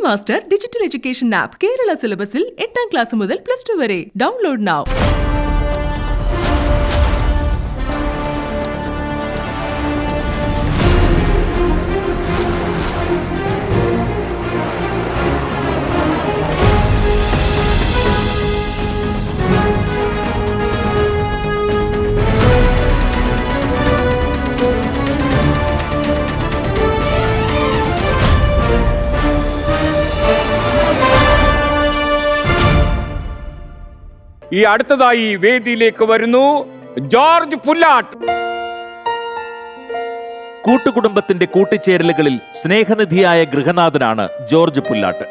Master digital education app Kerala സിലബസിൽ 8ാം class മുതൽ +2 വരെ. Download now. ഈ അടുത്തതായി വേദിയിലേക്ക് വരുന്നു ജോർജ് പുല്ലാട്ട്. കൂട്ടുകുടുംബത്തിന്റെ കൂട്ടിച്ചേരലുകളിൽ സ്നേഹനിധിയായ ഗൃഹനാഥനാണ് ജോർജ് പുല്ലാട്ട്.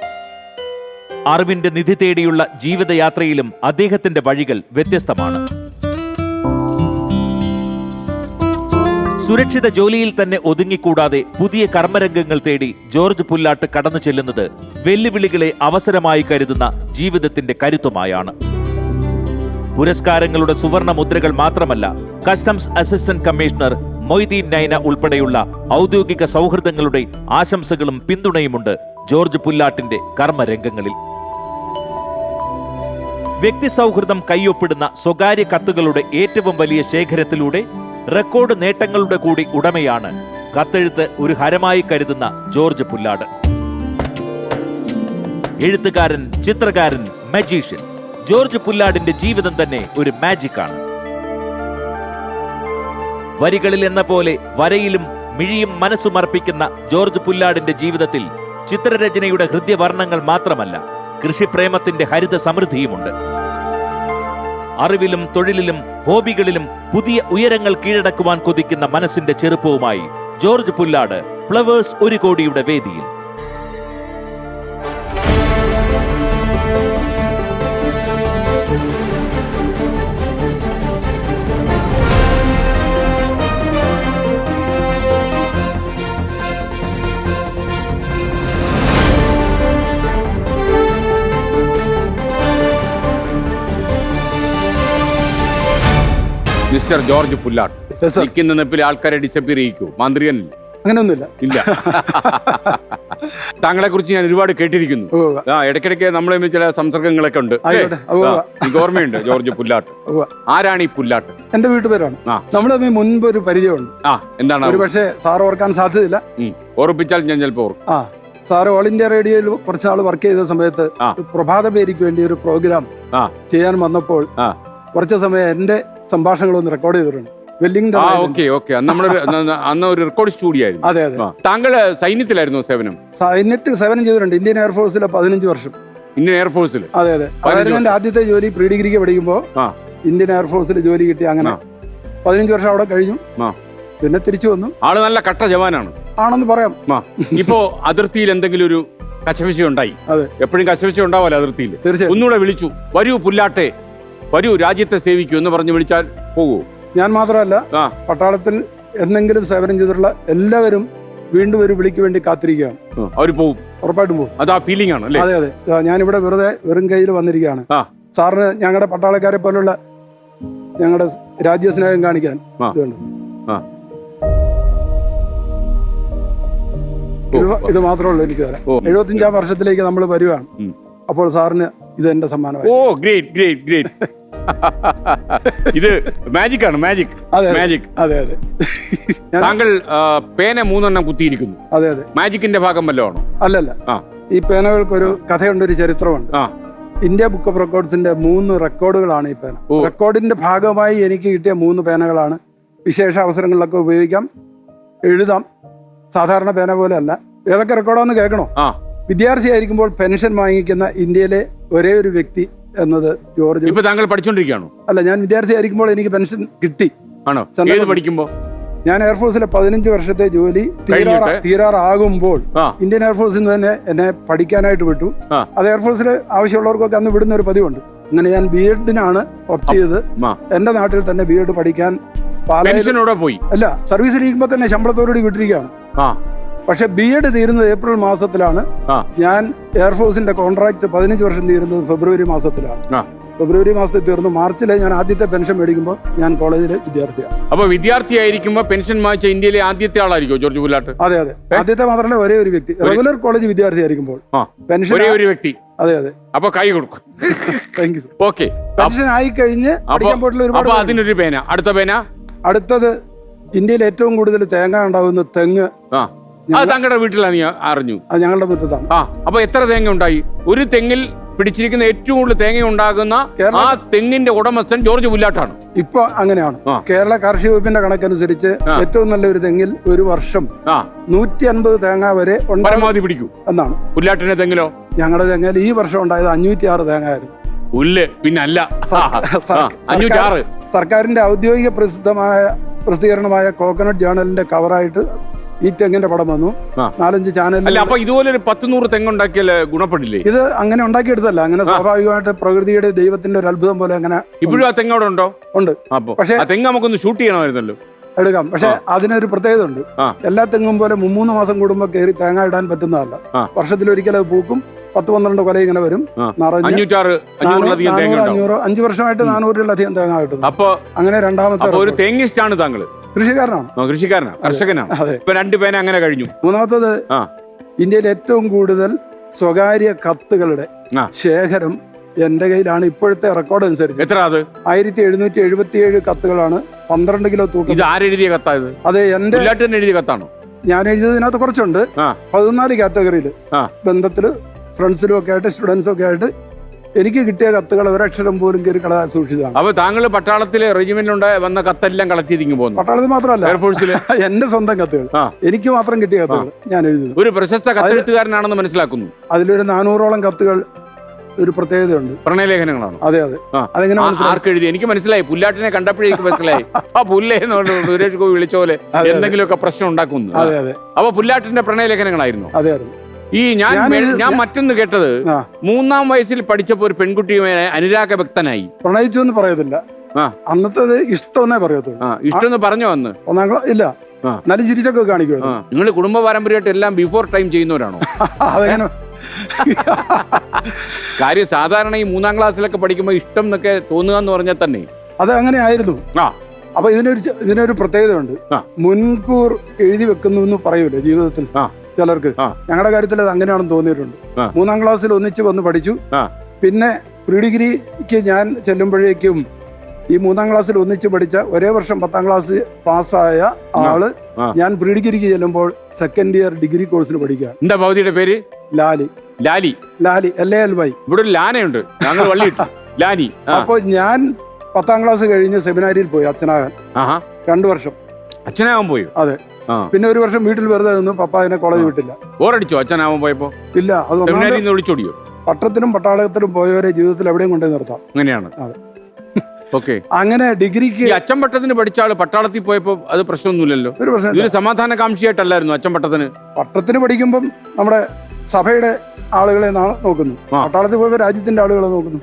അറിവിന്റെ നിധി തേടിയുള്ള ജീവിതയാത്രയിലും അദ്ദേഹത്തിന്റെ വഴികൾ വ്യത്യസ്തമാണ്. സുരക്ഷിത ജോലിയിൽ തന്നെ ഒതുങ്ങിക്കൂടാതെ പുതിയ കർമ്മരംഗങ്ങൾ തേടി ജോർജ് പുല്ലാട്ട് കടന്നു ചെല്ലുന്നത് വെല്ലുവിളികളെ അവസരമായി കരുതുന്ന ജീവിതത്തിന്റെ കരുത്തുമായാണ്. പുരസ്കാരങ്ങളുടെ സുവർണ മുദ്രകൾ മാത്രമല്ല, customs assistant commissioner Moideen Naina ഉൾപ്പെടെയുള്ള ഔദ്യോഗിക സൗഹൃദങ്ങളുടെ ആശംസകളും പിന്തുണയുമുണ്ട് ജോർജ് പുല്ലാട്ടിന്റെ കർമ്മരംഗങ്ങളിൽ. വ്യക്തി സൗഹൃദം കൈയൊപ്പിടുന്ന സ്വകാര്യ കത്തുകളുടെ ഏറ്റവും വലിയ ശേഖരത്തിലൂടെ റെക്കോർഡ് നേട്ടങ്ങളുടെ കൂടി ഉടമയാണ് കത്തെഴുത്ത് ഒരു ഹരമായി കരുതുന്ന ജോർജ് പുല്ലാട്ട്. എഴുത്തുകാരൻ, ചിത്രകാരൻ, മജീഷ്യൻ. ജോർജ് പുല്ലാടിന്റെ ജീവിതം തന്നെ ഒരു മാജിക്കാണ്. വരികളിൽ എന്ന പോലെ വരയിലും മിഴിയും മനസ്സുമർപ്പിക്കുന്ന ജോർജ് പുല്ലാടിന്റെ ജീവിതത്തിൽ ചിത്രരചനയുടെ ഹൃദ്യവർണ്ണങ്ങൾ മാത്രമല്ല, കൃഷിപ്രേമത്തിന്റെ ഹരിത സമൃദ്ധിയുമുണ്ട്. അറിവിലും തൊഴിലിലും ഹോബികളിലും പുതിയ ഉയരങ്ങൾ കീഴടക്കുവാൻ കൊതിക്കുന്ന മനസ്സിന്റെ ചെറുപ്പവുമായി ജോർജ് പുല്ലാട് ഫ്ലവേഴ്സ് 1 കോടിയുടെ വേദിയിൽ. മിസ്റ്റർ ജോർജ് പുല്ലാട്ട്, നിൽക്കുന്ന നിപ്പിലെ ആൾക്കാരെ ഡിസപ്പിയർ ചെയ്യിക്കൂ? മന്ത്രിയനല്ല, അങ്ങനെയൊന്നുമില്ല. ഇല്ല. താങ്കളെ കുറിച്ച് ഞാൻ ഒരുപാട് കേട്ടിരിക്കുന്നു. ഇടയ്ക്കിടയ്ക്ക് നമ്മളെ ചില സംസർഗങ്ങളൊക്കെ ഉണ്ട്. എനിക്ക് ഓർമ്മയുണ്ട് ജോർജ് പുല്ലാട്ട്. ആരാണ് ഈ പുല്ലാട്ട്? എന്റെ വീട്ടുപേരാണ്. നമ്മൾ മുൻപ് ഒരു പരിചയമുണ്ട്. എന്താണ്? ഒരു പക്ഷേ സാർ ഓർക്കാൻ സാധ്യതയില്ല. ഓർപ്പിച്ചാൽ ഞാൻ ചിലപ്പോൾ ഓർക്കും. സാറ് ഓൾ ഇന്ത്യ റേഡിയോയിൽ കുറച്ചാൾ വർക്ക് ചെയ്ത സമയത്ത് പ്രഭാത പേരിക്ക് വേണ്ടി ഒരു പ്രോഗ്രാം ചെയ്യാൻ വന്നപ്പോൾ കുറച്ച് സമയം എന്റെ സംഭാഷണങ്ങളൊന്ന് റെക്കോർഡ് ചെയ്തിട്ടുണ്ട്. അന്ന് ഒരു റെക്കോർഡ് സ്റ്റുഡിയോ ആയിരുന്നു. അതെ അതെ. താങ്കൾ സൈന്യത്തിലായിരുന്നു സേവനം? സൈന്യത്തിൽ സേവനം ചെയ്തിട്ടുണ്ട്. ഇന്ത്യൻ എയർഫോഴ്സിൽ 15 വർഷം. ഇന്ത്യൻ എയർഫോഴ്സിൽ? അതെ അതെ. അതായത് എന്റെ ആദ്യത്തെ ജോലി പ്രീ ഡിഗ്രിക്ക് പഠിക്കുമ്പോൾ ഇന്ത്യൻ എയർഫോഴ്സിൽ ജോലി കിട്ടി. അങ്ങനെ 15 വർഷം അവിടെ കഴിഞ്ഞു. പിന്നെ തിരിച്ചു വന്നു. ആള് നല്ല കട്ട ജവാനാണ് ആണെന്ന് പറയാം. ഇപ്പോ അതിർത്തിയിൽ എന്തെങ്കിലും ഒരു കശവിശ ഉണ്ടായി? അതെ, എപ്പോഴും കശവിശ ഉണ്ടാവല്ലോ അതിർത്തിയിൽ. തീർച്ചയായും. ഒന്നുകൂടെ വിളിച്ചു, വരൂ പുല്ലാട്ടെ, വരൂ രാജ്യത്തെ സേവിക്കൂ എന്ന് പറഞ്ഞ് വിളിച്ചാൽ പോകൂ? ഞാൻ മാത്രമല്ല, പട്ടാളത്തിൽ എന്തെങ്കിലും സേവനം ചെയ്തിട്ടുള്ള എല്ലാവരും വീണ്ടും ഒരു വിളിക്ക് വേണ്ടി കാത്തിരിക്കുകയാണ്. അവർ പോകും, ഉറപ്പായിട്ടും പോകും. അതാ ഫീലിംഗ് ആണ് അല്ലേ? അതെ അതെ. ഞാനിവിടെ വെറും കയ്യിൽ വന്നിരിക്കുകയാണ്. സാറിന് ഞങ്ങളുടെ പട്ടാളക്കാരെ പോലുള്ള ഞങ്ങളുടെ രാജ്യസ്നേഹം കാണിക്കാൻ ഇത് മാത്രമേ ഉള്ളൂ എനിക്ക് തരാം. 75ാം വർഷത്തിലേക്ക് നമ്മൾ വരുവാണ്. അപ്പോൾ സാറിന് ഇത് എന്റെ സമ്മാനമാണ്. ഓ ഗ്രേറ്റ് ഗ്രേറ്റ് ഗ്രേറ്റ്. ഇത് മാജിക് ആണ്, മാജിക്. മാജിക്. അതെ അതെ. താങ്കൾ പേന 3 എണ്ണം കുത്തിയിരിക്കുന്നു. അതെ അതെ. മാജിക്കിന്റെ ഭാഗം വല്ലതാണോ? അല്ലല്ല. ഈ പേനകൾക്കൊരു കഥയുണ്ട്, ഒരു ചരിത്രമുണ്ട്. ഇന്ത്യ ബുക്ക് ഓഫ് റെക്കോർഡ്സിന്റെ 3 റെക്കോർഡുകളാണ് ഈ പേന. റെക്കോർഡിന്റെ ഭാഗമായി എനിക്ക് കിട്ടിയ 3 പേനകളാണ്. വിശേഷ അവസരങ്ങളിലൊക്കെ ഉപയോഗിക്കാം, എഴുതാം. സാധാരണ പേന പോലെ അല്ല. ഏതൊക്കെ റെക്കോർഡാന്ന് കേൾക്കണോ? വിദ്യാർത്ഥിയായിരിക്കുമ്പോൾ പെൻഷൻ വാങ്ങിക്കുന്ന ഇന്ത്യയിലെ ഒരേ ഒരു വ്യക്തി എന്നത് ജോർജ്. ഇപ്പൊ താങ്കൾ പഠിച്ചോണ്ടിരിക്കുകയാണോ? അല്ല, ഞാൻ വിദ്യാർത്ഥിയായിരിക്കുമ്പോൾ എനിക്ക് പെൻഷൻ കിട്ടി. ആണോ? പഠിക്കുമ്പോ ഞാൻ എയർഫോഴ്സിലെ 15 വർഷത്തെ ജോലി തീരാറാകുമ്പോൾ ഇന്ത്യൻ എയർഫോഴ്സിൽ നിന്ന് തന്നെ എന്നെ പഠിക്കാനായിട്ട് വിട്ടു. അത് എയർഫോഴ്സിൽ ആവശ്യമുള്ളവർക്കൊക്കെ അന്ന് വിടുന്ന ഒരു പതിവുണ്ട്. അങ്ങനെ ഞാൻ BEdനാണ് ഓപ്റ്റ് ചെയ്തത്. എന്റെ നാട്ടിൽ തന്നെ BEd പഠിക്കാൻ പോയി. അല്ല, സർവീസിലിരിക്കുമ്പോ തന്നെ ശമ്പളത്തോടുകൂടി വിട്ടിരിക്കുകയാണ്. പക്ഷെ BEd തീരുന്നത് ഏപ്രിൽ മാസത്തിലാണ്. ഞാൻ എയർഫോഴ്സിന്റെ കോൺട്രാക്ട് 15 വർഷം തീരുന്നത് ഫെബ്രുവരി മാസത്തിലാണ്. ഫെബ്രുവരി മാസത്തിൽ തീർന്നു. മാർച്ചിലെ ഞാൻ ആദ്യത്തെ പെൻഷൻ മേടിക്കുമ്പോൾ ഞാൻ കോളേജിലെ വിദ്യാർത്ഥിയാണ്. അപ്പൊ വിദ്യാർത്ഥിയായിരിക്കുമ്പോ പെൻഷൻ വാങ്ങിച്ച ഇന്ത്യയിലെ ആദ്യത്തെ ആളായിരിക്കും ജോർജ് പുല്ലാട്ട്? അതെ അതെ, ആദ്യത്തെ മാത്രമല്ല ഒരേ ഒരു വ്യക്തി. റെഗുലർ കോളേജ് വിദ്യാർത്ഥി ആയിരിക്കുമ്പോൾ പെൻഷൻ ഒരേ ഒരു വ്യക്തി. അതെ അതെ. അപ്പൊ കൈ കൊടുക്കും. Thank you. ഓക്കെ, പെൻഷൻ ആയി കഴിഞ്ഞ് പഠിക്കാൻ പോയിട്ടുള്ള ഒരുപാട്. അതിനൊരു പേന. അടുത്ത പേന. അടുത്തത് ഇന്ത്യയിൽ ഏറ്റവും കൂടുതൽ തേങ്ങ ഉണ്ടാകുന്ന തെങ്ങ് അത് താങ്കളുടെ വീട്ടിലാണ് നീ അറിഞ്ഞു? അത് ഞങ്ങളുടെ മുറ്റത്താണ്. അപ്പൊ എത്ര തേങ്ങ ഉണ്ടായി? ഒരു തെങ്ങിൽ പിടിച്ചിരിക്കുന്ന ഏറ്റവും കൂടുതൽ തേങ്ങ ഉണ്ടാകുന്ന ആ തെങ്ങിന്റെ ഉടമസ്ഥൻ ജോർജ് പുല്ലാട്ടാണ്. ഇപ്പൊ അങ്ങനെയാണ്. കേരള കാർഷിക വകുപ്പിന്റെ കണക്കനുസരിച്ച് ഏറ്റവും നല്ല ഒരു തെങ്ങിൽ ഒരു വർഷം 150 തേങ്ങ വരെ പരമാവധി പിടിക്കൂ എന്നാണ്. പുല്ലാട്ടിന്റെ തെങ്ങിലോ? ഞങ്ങളുടെ തെങ്ങിൽ ഈ വർഷം ഉണ്ടായത് 506 തേങ്ങ ആയിരുന്നു. പുല്ല് പിന്നല്ല, 506. സർക്കാരിന്റെ ഔദ്യോഗിക പ്രസിദ്ധീകരണമായ കോക്കനട്ട് ജേണലിന്റെ കവറായിട്ട് ഈ തെങ്ങിന്റെ പടം വന്നു. 4-5 ചാനലിൽ. അപ്പൊ ഇതുപോലെ ഒരു 10-100 തെങ്ങുണ്ടാക്കിയാൽ ഗുണപ്പെടില്ലേ? ഇത് അങ്ങനെ ഉണ്ടാക്കിയെടുത്തല്ല, അങ്ങനെ സ്വാഭാവികമായിട്ട് പ്രകൃതിയുടെ ദൈവത്തിന്റെ ഒരു അത്ഭുതം പോലെ അങ്ങനെ. ഇപ്പോഴും ആ തെങ്ങ് അവിടെ ഉണ്ടോ? ഉണ്ട്. പക്ഷേ തെങ്ങ് നമുക്കൊന്ന് ഷൂട്ട് ചെയ്യണമായിരുന്നല്ലോ. എടുക്കാം, പക്ഷെ അതിനൊരു പ്രത്യേകത ഉണ്ട്. എല്ലാ തെങ്ങും പോലെ 3 മാസം കൂടുമ്പോൾ കയറി തേങ്ങ ഇടാൻ പറ്റുന്നതല്ല. വർഷത്തിലൊരിക്കൽ അത് പൂക്കും. 10-12 കൊല ഇങ്ങനെ വരും. 5 വർഷമായിട്ട് 400-ലധികം തേങ്ങ കിട്ടും. അപ്പൊ അങ്ങനെ രണ്ടാമത്തെ ഒരു തേങ്ങിസ്റ്റാണ് താങ്കൾ? കൃഷിക്കാരനാണ്. കർഷകനാണ്. അതെ. ഇപ്പൊ 2 പേന അങ്ങനെ കഴിഞ്ഞു. മൂന്നാമത്തത് ഇന്ത്യയിൽ ഏറ്റവും കൂടുതൽ സ്വകാര്യ കത്തുകളുടെ ശേഖരം എന്റെ കയ്യിലാണ്. ഇപ്പോഴത്തെ റെക്കോർഡ് അനുസരിച്ച് എത്ര? അത് 1777 കത്തുകളാണ്. 12 കിലോ തൂക്കം. ഇത് ആരെഴുതിയ കത്തായത്? അത് എന്റെ എഴുതിയ കത്താണോ? ഞാൻ എഴുതിയതിനകത്ത് കുറച്ചുണ്ട്. 14 കാറ്റഗറിയിൽ ബന്ധത്തില് ഫ്രണ്ട്സിലും ഒക്കെ ആയിട്ട് സ്റ്റുഡൻസും ഒക്കെ ആയിട്ട് എനിക്ക് കിട്ടിയ കത്തുകൾ ഒരക്ഷരം പോലും കയറി കളയാൻ സൂക്ഷിച്ചതാണ്. അപ്പൊ താങ്കൾ പട്ടാളത്തിലെ റെജിമെന്റിലുണ്ട് വന്ന കത്തെല്ലാം കളക്ട് ചെയ്തിങ്ങ് പോകുന്നു? പട്ടാളത്തിൽ മാത്രമല്ല, എയർഫോഴ്സിൽ. എന്റെ സ്വന്തം കത്തുകൾ, എനിക്ക് മാത്രം കിട്ടിയ കത്തുകൾ ഞാൻ എഴുതുന്നു. ഒരു പ്രശസ്ത കത്തെഴുത്തുകാരനാണെന്ന് മനസ്സിലാക്കുന്നു. അതിലൊരു 400ഓളം കത്തുകൾ ഒരു പ്രത്യേകതയുണ്ട്. പ്രണയലേഖനങ്ങളാണ്. അതെ അതെ. അതെങ്ങനെ ആർക്ക് എഴുതി? എനിക്ക് മനസ്സിലായി. പുല്ലാട്ടിനെ കണ്ടപ്പോഴേക്ക് മനസ്സിലായി. ആ പുല്ലേ സുരേഷ് ഗോപി വിളിച്ച പോലെ എന്തെങ്കിലുമൊക്കെ പ്രശ്നം ഉണ്ടാക്കുന്നു. അതെ അതെ. അപ്പൊ പുല്ലാട്ടിന്റെ പ്രണയലേഖനങ്ങളായിരുന്നു. അതെ അതെ. ഈ ഞാൻ മറ്റൊന്ന് കേട്ടത്, 3-ാം വയസ്സിൽ പഠിച്ചപ്പോ ഒരു പെൺകുട്ടിയുമായി അനുരാഗ ഭക്തനായി. പ്രണയിച്ചു എന്ന് പറയത്തില്ല, അന്നത്തേത് ഇഷ്ടമെന്നേ പറയത്തുള്ളൂ. ഇഷ്ടം പറഞ്ഞോ അന്ന്? 1-ാം ക്ലാസ് ഇല്ല, നല്ല ചിരിച്ചൊക്കെ കാണിക്കുമോ? നിങ്ങൾ കുടുംബ പാരമ്പര്യമായിട്ട് എല്ലാം ബിഫോർ ടൈം ചെയ്യുന്നവരാണോ? അതെങ്ങനെ കാര്യം സാധാരണ ഈ 3-ാം ക്ലാസ്സിലൊക്കെ പഠിക്കുമ്പോ ഇഷ്ടം എന്നൊക്കെ തോന്നുക എന്ന് പറഞ്ഞാൽ തന്നെ അത് അങ്ങനെ ആയിരുന്നു. അപ്പൊ ഇതിനൊരു പ്രത്യേകതയുണ്ട്. മുൻകൂർ എഴുതി വെക്കുന്നു എന്ന് പറയൂലേ ജീവിതത്തിൽ ചിലർക്ക്. ഞങ്ങളുടെ കാര്യത്തിൽ അത് അങ്ങനെയാണെന്ന് തോന്നിയിട്ടുണ്ട്. 3-ാം ക്ലാസ്സിൽ ഒന്നിച്ച് വന്ന് പഠിച്ചു. പിന്നെ പ്രീ ഡിഗ്രിക്ക് ഞാൻ ചെല്ലുമ്പോഴേക്കും ഈ 3-ാം ക്ലാസ്സിൽ ഒന്നിച്ച് പഠിച്ച ഒരേ വർഷം 10-ാം ക്ലാസ് പാസ്സായ ആള് ഞാൻ പ്രീ ഡിഗ്രിക്ക് ചെല്ലുമ്പോൾ സെക്കൻഡ് ഇയർ ഡിഗ്രി കോഴ്സിന് പഠിക്കുകയാണ്. എന്താ ഭൗതിയുടെ പേര്? ലാലി. ലാലി. ലാലി LALY. ഇവിടെ ഒരു ലാനയുണ്ട്, ഞങ്ങൾ വള്ളിയിട്ടു ലാനി. അപ്പൊ ഞാൻ 10-ാം ക്ലാസ് കഴിഞ്ഞ് സെമിനാരിയിൽ പോയി അച്ഛനാകാൻ. 2 വർഷം അച്ഛനാവാൻ പോയി? അതെ. പിന്നെ 1 വർഷം വീട്ടിൽ വെറുതെ നിന്നു. പപ്പ അതിനെ കോളേജ് വിട്ടില്ല. ബോറടിച്ചോ അച്ഛനാവാൻ പോയപ്പോ? ഇല്ല. അത് ഒളിച്ചോടിയോ? പട്ടത്തിലും പട്ടാളത്തിലും പോയവരെ ജീവിതത്തിൽ എവിടെയും കൊണ്ടേ നിർത്താം. അങ്ങനെയാണ്. ഓക്കെ. അങ്ങനെ ഡിഗ്രിക്ക് അച്ഛൻ പട്ടത്തിന് പഠിച്ച ആള് പട്ടാളത്തിൽ പോയപ്പോ അത് പ്രശ്നമൊന്നുമില്ലല്ലോ? ഒരു പ്രശ്നം. ഇതൊരു സമാധാനകാംക്ഷിയായിട്ടല്ലായിരുന്നു അച്ഛൻ പട്ടത്തിന് പഠിക്കുമ്പം നമ്മുടെ സഭയുടെ ആളുകളെ നോക്കുന്നു. പട്ടാളത്തിൽ പോയപ്പോ രാജ്യത്തിന്റെ ആളുകളെ നോക്കുന്നു.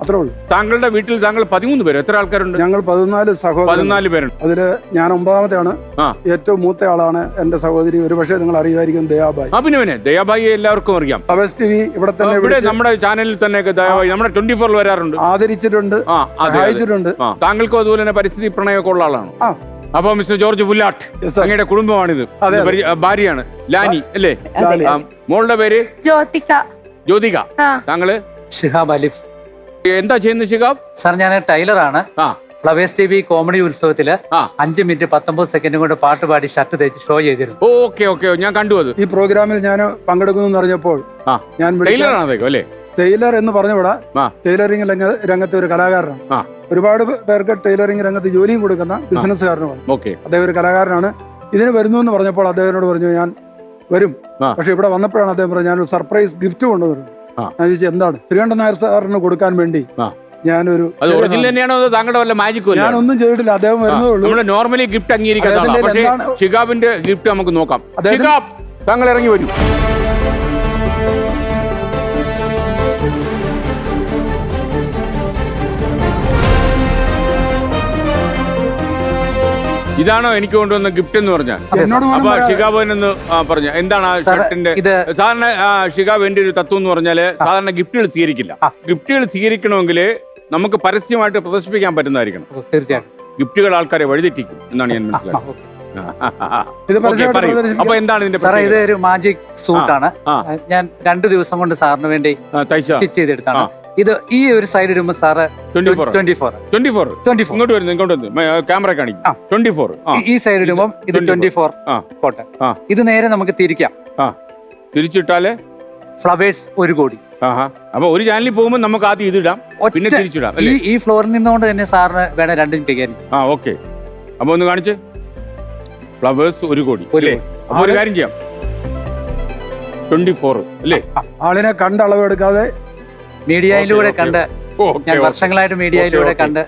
അത്രേ ഉള്ളൂ. താങ്കളുടെ വീട്ടിൽ താങ്കൾ 13 പേര്? എത്ര ആൾക്കാരുണ്ട്? ഞങ്ങൾ 14 സഹോദരൻ. 14 പേരുണ്ട്. അതില് ഞാൻ 9ാമത്തെയാണ്. ഏറ്റവും മൂത്ത ആളാണ് എന്റെ സഹോദരി. ഒരുപക്ഷെ നിങ്ങൾ അറിയുമായിരിക്കും, ദയാബായി. ദയാബായി എല്ലാവർക്കും അറിയാം. ഫ്ലവേഴ്സ് TV ഇവിടെ തന്നെ, നമ്മുടെ ചാനലിൽ തന്നെ ദയാബായി നമ്മുടെ 24 വരാറുണ്ട്. ആദരിച്ചിട്ടുണ്ട്, സഹായിച്ചിട്ടുണ്ട്. താങ്കൾക്കും അതുപോലെ തന്നെ പരിസ്ഥിതി പ്രണയമൊക്കെ ഉള്ള ആളാണ്. അപ്പൊ മിസ്റ്റർ ജോർജ് പുല്ലാട്ട്, അങ്ങയുടെ കുടുംബമാണിത്. ഭാര്യയാണ് ലാനി അല്ലേ? മോളുടെ പേര് ജ്യോതിക. താങ്കള്? ഷിഹാബ് അലിഫ്. എന്താ ചെയ്യുന്നത് ഷിഹാബ്? സാർ ഞാൻ ടൈലറാണ്. ഫ്ലവേഴ്സ് TV കോമഡി ഉത്സവത്തില് 5 മിനിറ്റ് 19 സെക്കൻഡ് കൊണ്ട് പാട്ട് പാടി ഷർട്ട് തേച്ച് ഷോ ചെയ്തിരുന്നു. ഓക്കെ, ഞാൻ കണ്ടു അത്. ഈ പ്രോഗ്രാമിൽ ഞാൻ പങ്കെടുക്കുന്നു അറിഞ്ഞപ്പോൾ ഞാൻ ടൈലർ എന്ന് പറഞ്ഞുകൂടാ, ടൈലറിംഗ് രംഗത്തെ ഒരു കലാകാരനാണ്. ഒരുപാട് പേർക്ക് ടൈലറിംഗ് രംഗത്ത് ജോലിയും കൊടുക്കുന്ന ബിസിനസ്സുകാരനുമാണ്. അദ്ദേഹം ഒരു കലാകാരനാണ്. ഇതിന് വരുന്നു എന്ന് പറഞ്ഞപ്പോൾ അദ്ദേഹത്തിനോട് പറഞ്ഞു ഞാൻ വരും. പക്ഷെ ഇവിടെ വന്നപ്പോഴാണ് അദ്ദേഹം പറഞ്ഞു ഞാനൊരു സർപ്രൈസ് ഗിഫ്റ്റ് കൊണ്ടുവരുന്നു. ഞാൻ ചോദിച്ചു എന്താണ്? ശ്രീകണ്ഠൻ നായർ സാറിന് കൊടുക്കാൻ വേണ്ടി ഞാനൊന്നും ചെയ്തിട്ടില്ല. അദ്ദേഹം വരുന്നേ ഉള്ളൂ. നോർമലി ഗിഫ്റ്റ് അംഗീകരിക്കാത്ത ഷിഹാബിന്റെ ഗിഫ്റ്റ് നമുക്ക് നോക്കാം. ഷിഹാബ്, താങ്കൾ ഇറങ്ങി വരൂ. ഇതാണോ എനിക്ക് കൊണ്ടുവന്ന ഗിഫ്റ്റ് എന്ന് പറഞ്ഞാൽ? അപ്പൊ ഷിഹാബിനൊന്ന് പറഞ്ഞ എന്താണ് ആ ഷർട്ടിന്റെ? സാധാരണ ഷിഹാബ് എന്റെ ഒരു തത്വം എന്ന് പറഞ്ഞാല് സാധാരണ ഗിഫ്റ്റുകൾ സ്വീകരിക്കില്ല. ഗിഫ്റ്റുകൾ സ്വീകരിക്കണമെങ്കിൽ നമുക്ക് പരസ്യമായിട്ട് പ്രദർശിപ്പിക്കാൻ പറ്റുന്നതായിരിക്കണം. തീർച്ചയായിട്ടും ഗിഫ്റ്റുകൾ ആൾക്കാരെ വഴിതെറ്റിക്കും എന്നാണ് ഞാൻ മനസ്സിലാക്കുന്നത്. ഇത് Okay, പറയൂ. അപ്പൊ എന്താണ് ഇതിന്റെ സാറേ ഇത് പ്രത്യേകത? ഒരു മാജിക് സൂട്ടാണ്. ഞാൻ 2 ദിവസം കൊണ്ട് സാറിന് വേണ്ടി തയ്ച്ച സ്റ്റിച്ച് ചെയ്തെടുത്താണ്. ഇത് ഈ ഒരു സൈഡ് ഇടുമ്പോൾ സാറ് 24 ഇങ്ങോട്ട് വരുന്നു, ഇങ്ങോട്ട് വരുന്നു, ക്യാമറ കാണിക്കും. 24 ഈ സൈഡ് ഇടുമ്പോൾ ഇത് 24 കോട്ടെ. ഇത് നേരെ നമുക്ക് തിരിക്കാം. തിരിച്ചിട്ടാല് ഫ്ലവേഴ്സ് 1 കോടി. അപ്പൊ ഒരു ചാനലിൽ പോകുമ്പോൾ നമുക്ക് ആദ്യം ഇതിടാം, പിന്നെ തിരിച്ചിടാം അല്ലേ? ഈ ഫ്ലോറിൽ നിന്നുകൊണ്ട് തന്നെ സാറിന് വേണം 2 കൈകാര്യം. ഓക്കെ. അപ്പൊ ഒന്ന് കാണിച്ച് ഫ്ലവേഴ്സ് 1 കോടി അല്ലേ? അപ്പൊ ഒരു കാര്യം ചെയ്യാം, 24 അല്ലേ? ആളിനെ കണ്ട് അളവെടുക്കാതെ മീഡിയയിലൂടെ കണ്ട്, ഞാൻ വർഷങ്ങളായിട്ട് മീഡിയയിലൂടെ കണ്ട്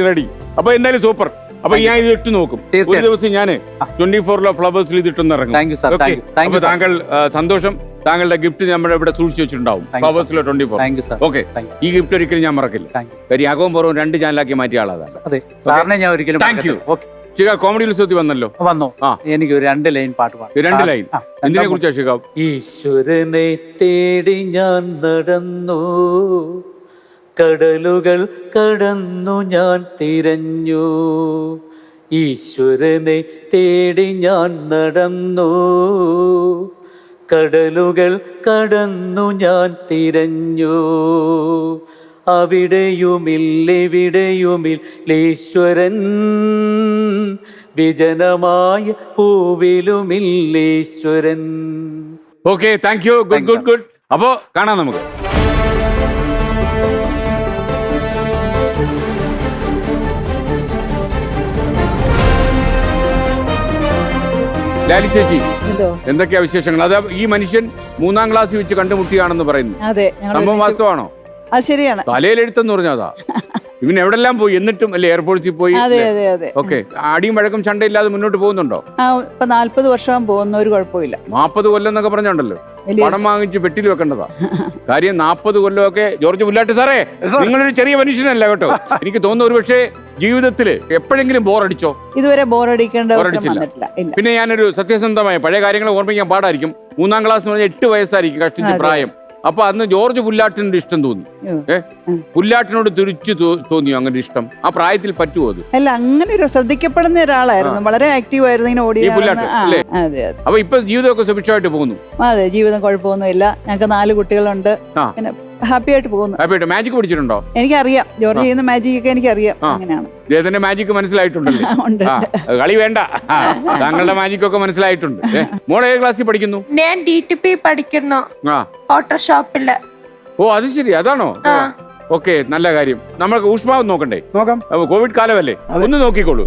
റെഡി. അപ്പൊ എന്തായാലും സൂപ്പർ. അപ്പൊ ഞാൻ ഇത് ഇട്ട് നോക്കും. ഒരു ദിവസം ഞാൻ 24 ഫ്ലവേഴ്സിൽ ഇത് ഇട്ടൊന്ന് ഇറങ്ങും. അപ്പൊ താങ്കൾ സന്തോഷം, താങ്കളുടെ ഗിഫ്റ്റ് നമ്മുടെ ഇവിടെ സൂക്ഷിച്ചു വെച്ചിട്ടുണ്ടാവും ഫ്ലവേഴ്സിലെ 24. ഓക്കെ, ഈ ഗിഫ്റ്റ് ഒരിക്കലും ഞാൻ മറക്കില്ല. കാര്യം അകവും പുറവും 2 ചാനലാക്കി മാറ്റിയ ആളാ. സാറിനെ ഞാൻ ഒരിക്കലും താങ്ക് യു. ശിഖ കോമഡി ഉത്സവത്തിൽ വന്നല്ലോ. എനിക്ക് ഒരു 2 ലൈൻ പാട്ട് പാടാം. 2 ലൈൻ എന്തിനെ കുറിച്ചാ ശിഖ? ഈശ്വരനെ തേടി ഞാൻ നടന്നു, കടലുകൾ കടന്നു ഞാൻ തിരഞ്ഞു. ഈശ്വരനെ തേടി ഞാൻ നടന്നു, കടലുകൾ കടന്നു ഞാൻ തിരഞ്ഞു. അവിടെയുമില്ലെവിടെയുമില്ലേശ്വരൻ, വിജനമായ പൂവിലുമില്ലേശ്വരൻ. Okay, thank you. Good good good. അപ്പോ കാണാം നമുക്ക്. ലാലി ചേച്ചി, എന്തൊക്കെയാ വിശേഷങ്ങൾ? അത് ഈ മനുഷ്യൻ 3ാം ക്ലാസ്സിൽ വെച്ച് കണ്ടുമുട്ടിയാണെന്ന് പറയുന്നു. സംഭവം വാസ്തവാണോ? ശരിയാണ്. തലയിലെഴുത്തെന്ന് പറഞ്ഞതാ. ഇവൻ എവിടെല്ലാം പോയി, എന്നിട്ടും അല്ലേ എയർഫോഴ്സിൽ പോയി. ഓക്കെ, അടിയും വഴക്കും ചണ്ടയില്ലാതെ മുന്നോട്ട് പോകുന്നുണ്ടോ? 40 വർഷം പോകുന്ന ഒരു കുഴപ്പമില്ല. 40 കൊല്ലം എന്നൊക്കെ പറഞ്ഞോണ്ടല്ലോ, പണം വാങ്ങിച്ച് പെട്ടിൽ വെക്കേണ്ടതാ. കാര്യം 40 കൊല്ലമൊക്കെ. ജോർജ് പുല്ലാട്ട് സാറേ, നിങ്ങളൊരു ചെറിയ മനുഷ്യനല്ല കേട്ടോ. എനിക്ക് തോന്നുന്നു ഒരു പക്ഷേ ജീവിതത്തില് എപ്പോഴെങ്കിലും ബോറടിച്ചോ? ഇതുവരെ ബോറടിക്കേണ്ട അവസരം വന്നിട്ടില്ല. പിന്നെ ഞാനൊരു സത്യസന്ധമായ പഴയ കാര്യങ്ങൾ ഓർമ്മിക്കാൻ പാടായിരിക്കും. 3ാം ക്ലാസ് എന്ന് പറഞ്ഞാൽ 8 വയസ്സായിരിക്കും കഷ്ടിച്ച് പ്രായം. അപ്പൊ അന്ന് ജോർജ് പുല്ലാട്ടിനോട് ഇഷ്ടം തോന്നി. പുല്ലാട്ടിനോട് തിരിച്ചു തോന്നിയോ അങ്ങനെ ഇഷ്ടം? ആ പ്രായത്തിൽ പറ്റുമോ അത്? അല്ല, അങ്ങനെ ഒരു ശ്രദ്ധിക്കപ്പെടുന്ന ഒരാളായിരുന്നു, വളരെ ആക്റ്റീവ് ആയിരുന്നു. ഇങ്ങനെ ഓടി. അപ്പൊ ഇപ്പൊ ജീവിതമൊക്കെ സുഭിക്ഷമായിട്ട് പോകുന്നു. അതെ, ജീവിതം കുഴപ്പമൊന്നുമില്ല. ഞങ്ങൾക്ക് 4 കുട്ടികളുണ്ട്. പിന്നെ ഹാപ്പി ആയിട്ട് പോകുന്നു. മാജിക് പഠിച്ചിട്ടുണ്ടോ? എനിക്കറിയാം, ജോർജ് ചെയ്യുന്ന മാജിക് ഒക്കെ എനിക്കറിയാം. അങ്ങനെയാണ്. ഇദ്ദേഹത്തിന്റെ മാജിക് മനസ്സിലായിട്ടുണ്ടല്ലേ? കളി വേണ്ട, താങ്കളുടെ മാജിക് ഒക്കെ മനസ്സിലായിട്ടുണ്ട്. മോളെ ഏത് ക്ലാസ്സിൽ പഠിക്കുന്നു? ഞാൻ DTP പഠിക്കുന്നു, ഫോട്ടോഷോപ്പില്. ഓ, അത് ശരി, അതാണോ? ഓക്കെ, നല്ല കാര്യം. നമ്മൾക്ക് ഊഷ്മാവ് നോക്കണ്ടേ? നോക്കാം. കോവിഡ് കാലമല്ലേ, ഒന്ന് നോക്കിക്കോളൂ.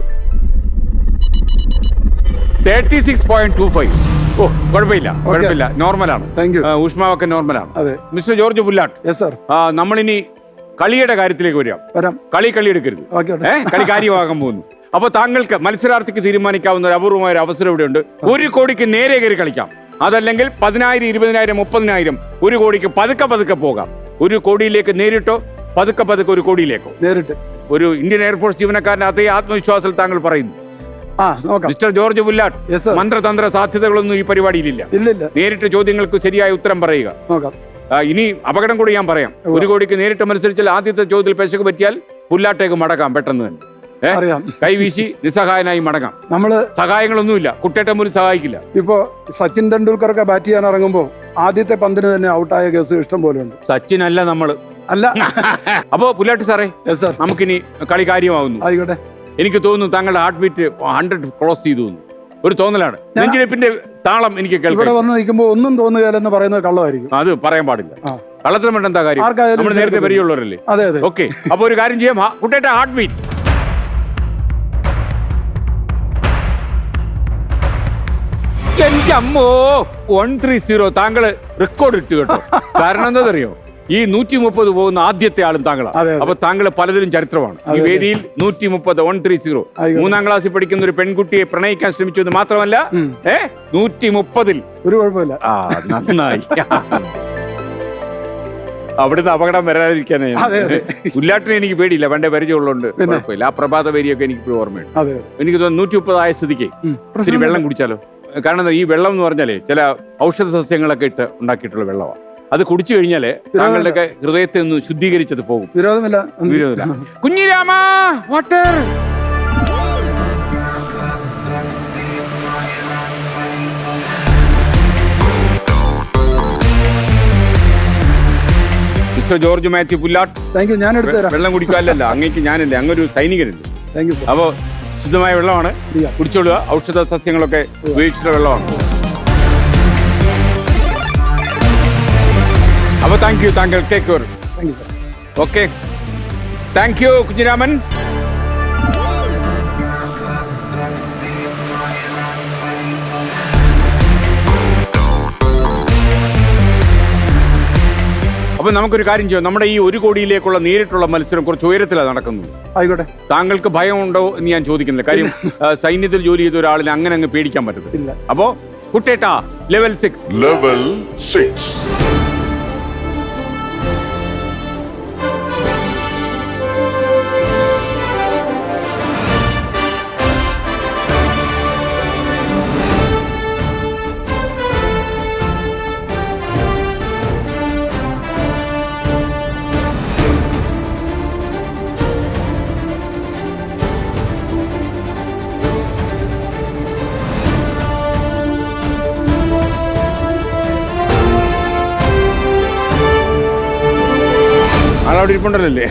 36.25. ഓ, കുഴപ്പമില്ല, കുഴപ്പമില്ല, നോർമലാണ്. ഊഷ്മാവൊക്കെ നോർമലാണ്. മിസ്റ്റർ ജോർജ് പുല്ലാട്ട്, നമ്മളിനി കളിയുടെ കാര്യത്തിലേക്ക് വരാം. കളി എടുക്കരുത്, കളി കാര്യമാകാൻ പോകുന്നു. അപ്പൊ താങ്കൾക്ക് മത്സരാർത്ഥിക്ക് തീരുമാനിക്കാവുന്ന ഒരു അപൂർവമായ ഒരു അവസരം ഇവിടെയുണ്ട്. 1 കോടിക്ക് നേരെ കയറി കളിക്കാം, അതല്ലെങ്കിൽ 10,000, 20,000, 30,000. 1 കോടിക്ക് പതുക്കെ പോകാം. 1 കോടിയിലേക്ക് നേരിട്ടോ, പതുക്കെ 1 കോടിയിലേക്കോ നേരിട്ട്. ഒരു ഇന്ത്യൻ എയർഫോഴ്സ് ജീവനക്കാരന്റെ അതേ ആത്മവിശ്വാസത്തിൽ താങ്കൾ പറയുന്നു. മിസ്റ്റർ ജോർജ് പുല്ലാട്ട്, മന്ത്രതന്ത്ര സാധ്യതകളൊന്നും ഈ പരിപാടിയിലില്ല. നേരിട്ട് ചോദ്യങ്ങൾക്ക് ശരിയായ ഉത്തരം പറയുക. ഇനി അപകടം കൂടി ഞാൻ പറയാം. 1 കോടിക്ക് നേരിട്ട് മത്സരിച്ചാൽ ആദ്യത്തെ ചോദ്യത്തിൽ പെശക് പറ്റിയാൽ പുല്ലാട്ടേക്ക് മടക്കാം പെട്ടെന്ന് തന്നെ. കൈവീശി നിസ്സഹായനായി മടങ്ങാം. നമ്മള് സഹായങ്ങളൊന്നുമില്ല, കുട്ടേട്ടൻ പോലും സഹായിക്കില്ല. ഇപ്പോ സച്ചിൻ തെണ്ടുൽക്കറൊക്കെ ബാറ്റ് ചെയ്യാൻ ഇറങ്ങുമ്പോ ആദ്യത്തെ പന്തിന് തന്നെ ഔട്ടായ കേസ് ഇഷ്ടം പോലെ ഉണ്ട്. സച്ചിൻ അല്ല നമ്മള് അല്ല. അപ്പോ പുല്ലാട്ട് സാറേ, നമുക്കിനി കളി കാര്യമാവുന്നു. ആയിക്കോട്ടെ. എനിക്ക് തോന്നുന്നു താങ്കളുടെ ഹാർട്ട് ബീറ്റ് 100 ക്രോസ് ചെയ്തു ഒരു തോന്നലാണ്. നെഞ്ചിടിപ്പിന്റെ താളം എനിക്ക് കേൾക്കാം. ഇവിടെ വന്ന് നിൽക്കുമ്പോ ഒന്നും തോന്നുകയെന്ന് പറയുന്നത് കള്ളമായിരിക്കും. അത് പറയാൻ പാടില്ല. കള്ളത്തിന് വേണ്ട എന്താ കാര്യം? നമ്മൾ നേരത്തെ പരിചയമുള്ളവരല്ലേ? അതെ അതെ. ഓക്കെ, അപ്പൊ ഒരു കാര്യം ചെയ്യാം. കുട്ടേട്ട ഹാർട്ട് ബീറ്റ് 130. താങ്കള് റെക്കോർഡ് ഇട്ട് കേട്ടോ. കാരണം എന്താ അറിയോ, ഈ 130 പോകുന്ന ആദ്യത്തെ ആളും താങ്കളാണ്. അപ്പൊ താങ്കൾ പലതിലും ചരിത്രമാണ്. ഈ വേദിയിൽ 130, 130. 3ാം ക്ലാസ്സിൽ പഠിക്കുന്ന ഒരു പെൺകുട്ടിയെ പ്രണയിക്കാൻ ശ്രമിച്ചു എന്ന് മാത്രമല്ല, 130 ഒരു കുഴപ്പമില്ല. നന്നായി. അവിടുന്ന് അപകടം വരാതിരിക്കാനേ. പുല്ലാട്ടിനെ എനിക്ക് പേടിയില്ല, പണ്ടേ പരിചയമുള്ളതുകൊണ്ട് കുഴപ്പമില്ല. ആ പ്രഭാത പേരിയൊക്കെ എനിക്ക് ഓർമ്മയുണ്ട്. എനിക്ക് തോന്നുന്നു 130 ആയ സ്ഥിതിക്ക് ഇത്തിരി വെള്ളം കുടിച്ചാലോ. കാരണം ഈ വെള്ളം എന്ന് പറഞ്ഞാലേ ചില ഔഷധ സസ്യങ്ങളൊക്കെ ഇട്ട് ഉണ്ടാക്കിയിട്ടുള്ള വെള്ളമാണ്. അത് കുടിച്ചു കഴിഞ്ഞാല് താങ്കളുടെ ഹൃദയത്തെ ഒന്ന് ശുദ്ധീകരിച്ചത് പോകും. വിരോധമില്ല. വിരോധമില്ല. Kunjirama water. Mister George Mathew Pullattu, thank you. ഞാൻ എടുത്തു തരാം. വെള്ളം കുടിക്കാനല്ല, അങ്ങേക്ക് ഞാനല്ലേ, അങ്ങൊരു സൈനികനല്ലേ. Thank you sir. അപ്പോ ശുദ്ധമായ വെള്ളമാണ് കുടിച്ചോളുക. ഔഷധ സസ്യങ്ങളൊക്കെ ഉപയോഗിച്ചിട്ടുള്ള വെള്ളമാണ്. അപ്പൊ താങ്ക് യു. താങ്കൾ take care. Thank you sir. Okay, thank U Kunhiraman. അപ്പൊ നമുക്കൊരു കാര്യം ചെയ്യാം. നമ്മുടെ ഈ 1 കോടിയിലേക്കുള്ള നേരിട്ടുള്ള മത്സരം കുറച്ച് ഉയരത്തിലാണ് നടക്കുന്നത്. ആയിക്കോട്ടെ. താങ്കൾക്ക് ഭയം ഉണ്ടോ എന്ന് ഞാൻ ചോദിക്കുന്നില്ല. കാര്യം സൈന്യത്തിൽ ജോലി ചെയ്ത ഒരാളിനെ അങ്ങനെ അങ്ങ് പേടിക്കാൻ പറ്റത്തില്ല. അപ്പോ കുട്ടേട്ട ലെവൽ 6. Level 6. ആളവിടെ ഇരിപ്പുണ്ടല്ലേ?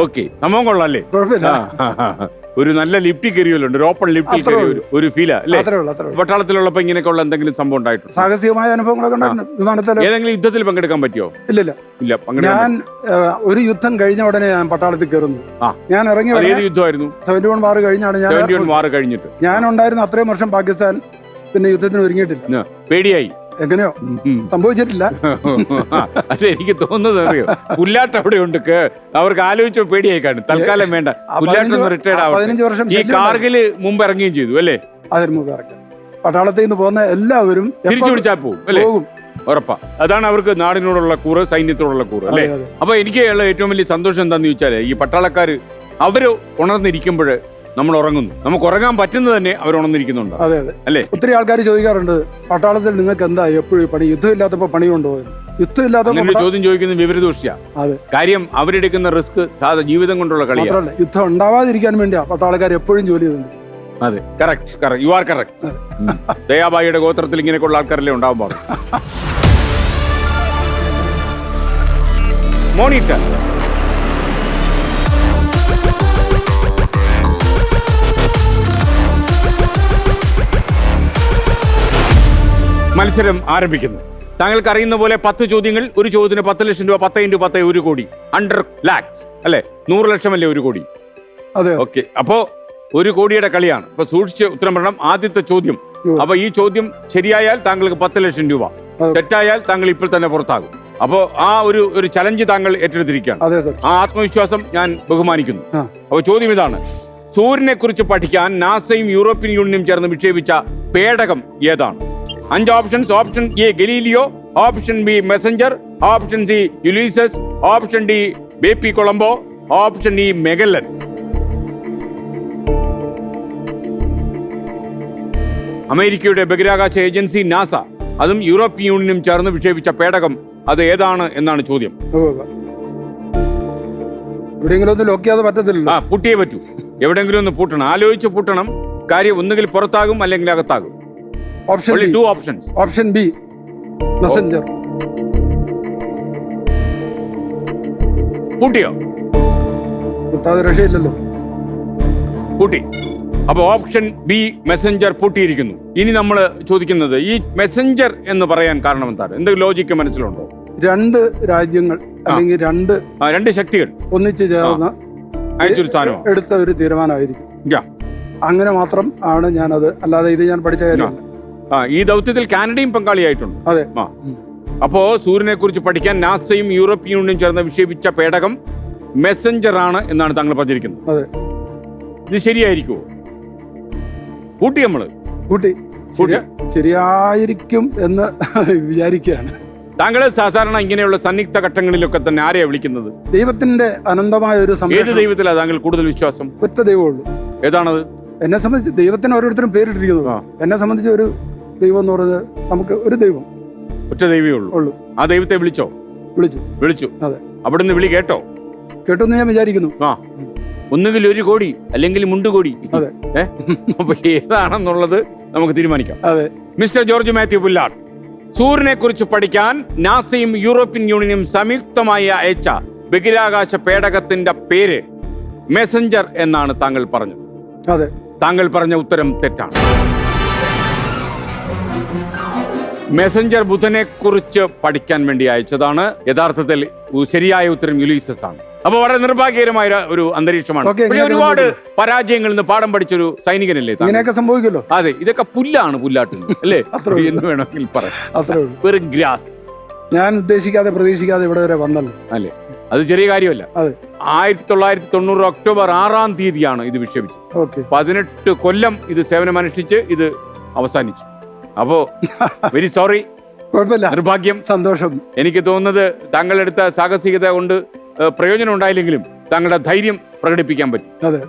ഓക്കെ, സംഭവം കൊള്ളാല്ലേ? ഒരു നല്ല ലിഫ്റ്റിൽ കയറിയല്ലോ, ഒരു ഓപ്പൺ ലിഫ്റ്റിൽ കയറിയ ഒരു ഫീലാ അല്ലേ? പട്ടാളത്തിലുള്ളപ്പോ ഇങ്ങനെയൊക്കെയുള്ള എന്തെങ്കിലും സംഭവം ഉണ്ടായിട്ടുണ്ട്? സാഹസികമായ അനുഭവങ്ങളൊക്കെ വിമാനത്തിൽ. ഏതെങ്കിലും യുദ്ധത്തിൽ പങ്കെടുക്കാൻ പറ്റിയോ? ഇല്ല. ഞാൻ ഒരു യുദ്ധം കഴിഞ്ഞ ഉടനെ ഞാൻ പട്ടാളത്തിൽ കയറുന്നു. ഞാൻ ഇറങ്ങി. ഏത് യുദ്ധമായിരുന്നു? 71 വാർ കഴിഞ്ഞാണ് ഞാൻ. 71 വാർ കഴിഞ്ഞിട്ട് ഞാൻ ഉണ്ടായിരുന്ന അത്രയും വർഷം പാകിസ്ഥാൻ പിന്നെ യുദ്ധത്തിന് ഒരുങ്ങിയിട്ടില്ല. പേടിയായി. എങ്ങനെയോ സംഭവിച്ചിട്ടില്ല. അല്ല, എനിക്ക് തോന്നുന്നത് അറിയോ, പുല്ലാട്ട് അവിടെ ഉണ്ട്. അവർക്ക് ആലോചിച്ചോ പേടിയായി കാണും. തൽക്കാലം വേണ്ട, പുല്ലാട്ടൊന്ന് റിട്ടയർഡ് ആവും. 15 വർഷം ഈ കാർഗില് മുമ്പ് ഇറങ്ങുകയും ചെയ്തു അല്ലേ? അതിന് മുമ്പ് ഇറങ്ങി. പട്ടാളത്തിൽ നിന്ന് പോകുന്ന എല്ലാവരും തിരിച്ചു പിടിച്ചാൽ പോകും അല്ലേ? ഉറപ്പാ. അതാണ് അവർക്ക് നാടിനോടുള്ള കൂറ്, സൈന്യത്തോടുള്ള കൂറ് അല്ലേ? അപ്പൊ എനിക്ക് ഉള്ള ഏറ്റവും വലിയ സന്തോഷം എന്താന്ന് ചോദിച്ചാല്, ഈ പട്ടാളക്കാര് അവര് ഉണർന്നിരിക്കുമ്പോൾ നമ്മൾ ഉറങ്ങുന്നു. നമുക്ക് ഉറങ്ങാൻ പറ്റുന്നത് തന്നെ അവർ ഉണർന്നിരിക്കുന്നുണ്ട്. അതെ അതെ അല്ലേ? ഒത്തിരി ആൾക്കാർ ചോദിക്കാറുണ്ട്, പട്ടാളത്തിൽ നിങ്ങൾക്ക് എന്താ എപ്പോഴും പണി, യുദ്ധം ഇല്ലാത്തപ്പോ പണി കൊണ്ടുപോകുന്നു. യുദ്ധം ഇല്ലാത്തപ്പോ ചോദ്യം ചോദിക്കുന്നത് വിവരദോഷിയാ. അതെ, കാര്യം അവരെടുക്കുന്ന റിസ്ക് ജീവിതം കൊണ്ടുള്ള കളിയാണ്. യുദ്ധം ഉണ്ടാവാതിരിക്കാൻ വേണ്ടിയാ പട്ടാളക്കാർ എപ്പോഴും ജോലി ചെയ്യുന്നുണ്ട്. അതെ, കറക്റ്റ്. You are correct. ദയാബായിയുടെ ഗോത്രത്തിൽ ഇങ്ങനെയൊക്കെയുള്ള ആൾക്കാരല്ലേ ഉണ്ടാവാൻ പാടും. മോണിറ്റർ. മത്സരം ആരംഭിക്കുന്നു. താങ്കൾക്ക് അറിയുന്ന പോലെ 10 ചോദ്യങ്ങൾ. ഒരു ചോദ്യത്തിന് 10 ലക്ഷം രൂപ. 10 × 10 1 കോടി. 100 lakhs അല്ലെ? 100 ലക്ഷം അല്ലേ 1 കോടി? അതെ. ഓക്കെ, അപ്പോ 1 കോടിയുടെ കളിയാണ്. അപ്പൊ സൂക്ഷിച്ച് ഉത്തരം പറയണം. ആദ്യത്തെ ചോദ്യം. അപ്പൊ ഈ ചോദ്യം ശരിയായാൽ താങ്കൾക്ക് 10 ലക്ഷം രൂപ, തെറ്റായാൽ താങ്കൾ ഇപ്പോൾ തന്നെ പുറത്താകും. അപ്പോ ആ ഒരു ചലഞ്ച് താങ്കൾ ഏറ്റെടുത്തിരിക്കുകയാണ്. ആ ആത്മവിശ്വാസം ഞാൻ ബഹുമാനിക്കുന്നു. അപ്പൊ ചോദ്യം ഇതാണ്: സൂര്യനെ കുറിച്ച് പഠിക്കാൻ നാസയും യൂറോപ്യൻ യൂണിയനും ചേർന്ന് വിക്ഷേപിച്ച പേടകം ഏതാണ്? 5 options. Option A Galileo, option B Messenger, option C Ulysses, option D Bepi Colombo, option E Magellan. അമേരിക്കയുടെ ബഹിരാകാശ ഏജൻസി നാസ, അതും യൂറോപ്യൻ യൂണിയനും ചേർന്ന് വിക്ഷേപിച്ച പേടകം അത് ഏതാണ് എന്നാണ് ചോദ്യം. പൂട്ടിയേ പറ്റൂ. എവിടെയെങ്കിലും ഒന്ന് പൂട്ടണം. ആലോചിച്ച് പൂട്ടണം. കാര്യം ഒന്നുകിൽ പുറത്താകും അല്ലെങ്കിൽ അകത്താകും. Only 2 options. Option B, messenger. പൂട്ടിയോ? പൂട്ടാതെ രക്ഷയില്ലല്ലോ. പൂട്ടി. അപ്പൊ ഓപ്ഷൻ ബി മെസ്സഞ്ചർ പൂട്ടിയിരിക്കുന്നു. ഇനി നമ്മൾ ചോദിക്കുന്നത്, ഈ മെസ്സഞ്ചർ എന്ന് പറയാൻ കാരണം എന്താണ്? എന്തെങ്കിലും ലോജിക്ക് മനസ്സിലുണ്ടോ? 2 രാജ്യങ്ങൾ അല്ലെങ്കിൽ 2 ശക്തികൾ ഒന്നിച്ച് ചേർന്ന് എടുത്ത ഒരു തീരുമാനമായിരിക്കും. അങ്ങനെ മാത്രം ആണ് ഞാനത്. അല്ലാതെ ഇത് ഞാൻ പഠിച്ച കാര്യമല്ല. ഈ ദൗത്യത്തിൽ കാനഡയും പങ്കാളിയായിട്ടുണ്ട്. അതെ. അപ്പോ സൂര്യനെ കുറിച്ച് പഠിക്കാൻ നാസയും യൂറോപ്യൻ യൂണിയനും ചേർന്ന് വിക്ഷേപിച്ച പേടകം മെസ്സഞ്ചർ ആണ് എന്നാണ് താങ്കൾ പറഞ്ഞിരിക്കുന്നത്. അതെ. ഇത് ശരിയായിരിക്കുമോ? കൂട്ടി നമ്മള് കൂട്ടി ശരിയായിരിക്കും എന്ന് വിചാരിക്കുകയാണ്. താങ്കൾ സാധാരണ ഇങ്ങനെയുള്ള സന്നിഗ്ധ ഘട്ടങ്ങളിലൊക്കെ തന്നെ ആരെയാ വിളിക്കുന്നത്? ദൈവത്തിന്റെ അനന്തമായ ഒരു ഏത് ദൈവത്തിലാണ് താങ്കൾ കൂടുതൽ വിശ്വാസം? ഒറ്റ ദൈവമുള്ളൂ. ഏതാണത്? എന്നെ സംബന്ധിച്ച് ദൈവത്തിന് ഓരോരുത്തരും പേരിട്ടിരിക്കുന്നു. എന്നെ സംബന്ധിച്ച് ഒരു ദൈവം എന്ന് പറയുന്നത്, നമുക്ക് ഒരു ദൈവം, ഒറ്റ ദൈവമേ ഉള്ളൂ. ഉള്ളൂ. ആ ദൈവത്തെ വിളിച്ചോ? വിളിച്ചു. അതെ. അവിടുന്ന് വിളി കേട്ടോ? കേട്ടെന്ന് ഞാൻ വിചാരിക്കുന്നു. ആ, ഒന്നുകിൽ 1 കോടി അല്ലെങ്കിൽ മുണ്ടുകോടി. അതെ. അപ്പൊ ഏതാണെന്നുള്ളത് നമുക്ക് തീരുമാനിക്കാം. അതെ. മിസ്റ്റർ ജോർജ് മാത്യു പുല്ലാട്ട്, സൂര്യനെ കുറിച്ച് പഠിക്കാൻ നാസയും യൂറോപ്യൻ യൂണിയനും സംയുക്തമായി അയച്ച ബഹിരാകാശ പേടകത്തിന്റെ പേര് മെസഞ്ചർ എന്നാണ് താങ്കൾ പറഞ്ഞത്. അതെ. താങ്കൾ പറഞ്ഞ ഉത്തരം തെറ്റാണ്. മെസഞ്ചർ ബുധനെ കുറിച്ച് പഠിക്കാൻ വേണ്ടി അയച്ചതാണ്. യഥാർത്ഥത്തിൽ ശരിയായ ഉത്തരം യുലീസസ് ആണ്. അപ്പൊ വളരെ നിർഭാഗ്യകരമായ ഒരു അന്തരീക്ഷമാണ്. പക്ഷേ ഒരുപാട് പരാജയങ്ങളിൽ നിന്ന് പാഠം പഠിച്ചൊരു സൈനികനല്ലേ ഇങ്ങനെയൊക്കെ സംഭവിക്കല്ലോ. അതെ, ഇതൊക്കെ പുല്ലാണ്, പുല്ലാട്ടുന്നു അല്ലേ എന്ന് വേണമെങ്കിൽ പറയാം. വെറും ഗ്രാസ്. ഞാൻ ഉദ്ദേശിക്കാതെ പ്രതീക്ഷിക്കാതെ ഇവിടെ വരെ വന്നല്ലോ അല്ലേ, അത് ചെറിയ കാര്യമല്ല. 1990 ഒക്ടോബർ 6-ാം തീയതിയാണ് ഇത് വിക്ഷേപിച്ചത്. 18 കൊല്ലം ഇത് സേവനമനുഷ്ഠിച്ച് ഇത് അവസാനിച്ചു. അപ്പോ വെരി സോറി. കുഴപ്പമില്ല. നിർഭാഗ്യം. സന്തോഷം. എനിക്ക് തോന്നുന്നത് താങ്കളെടുത്ത സാഹസികത കൊണ്ട് പ്രയോജനം ഉണ്ടായില്ലെങ്കിലും താങ്കളുടെ ധൈര്യം പ്രകടിപ്പിക്കാൻ പറ്റും. അതെ.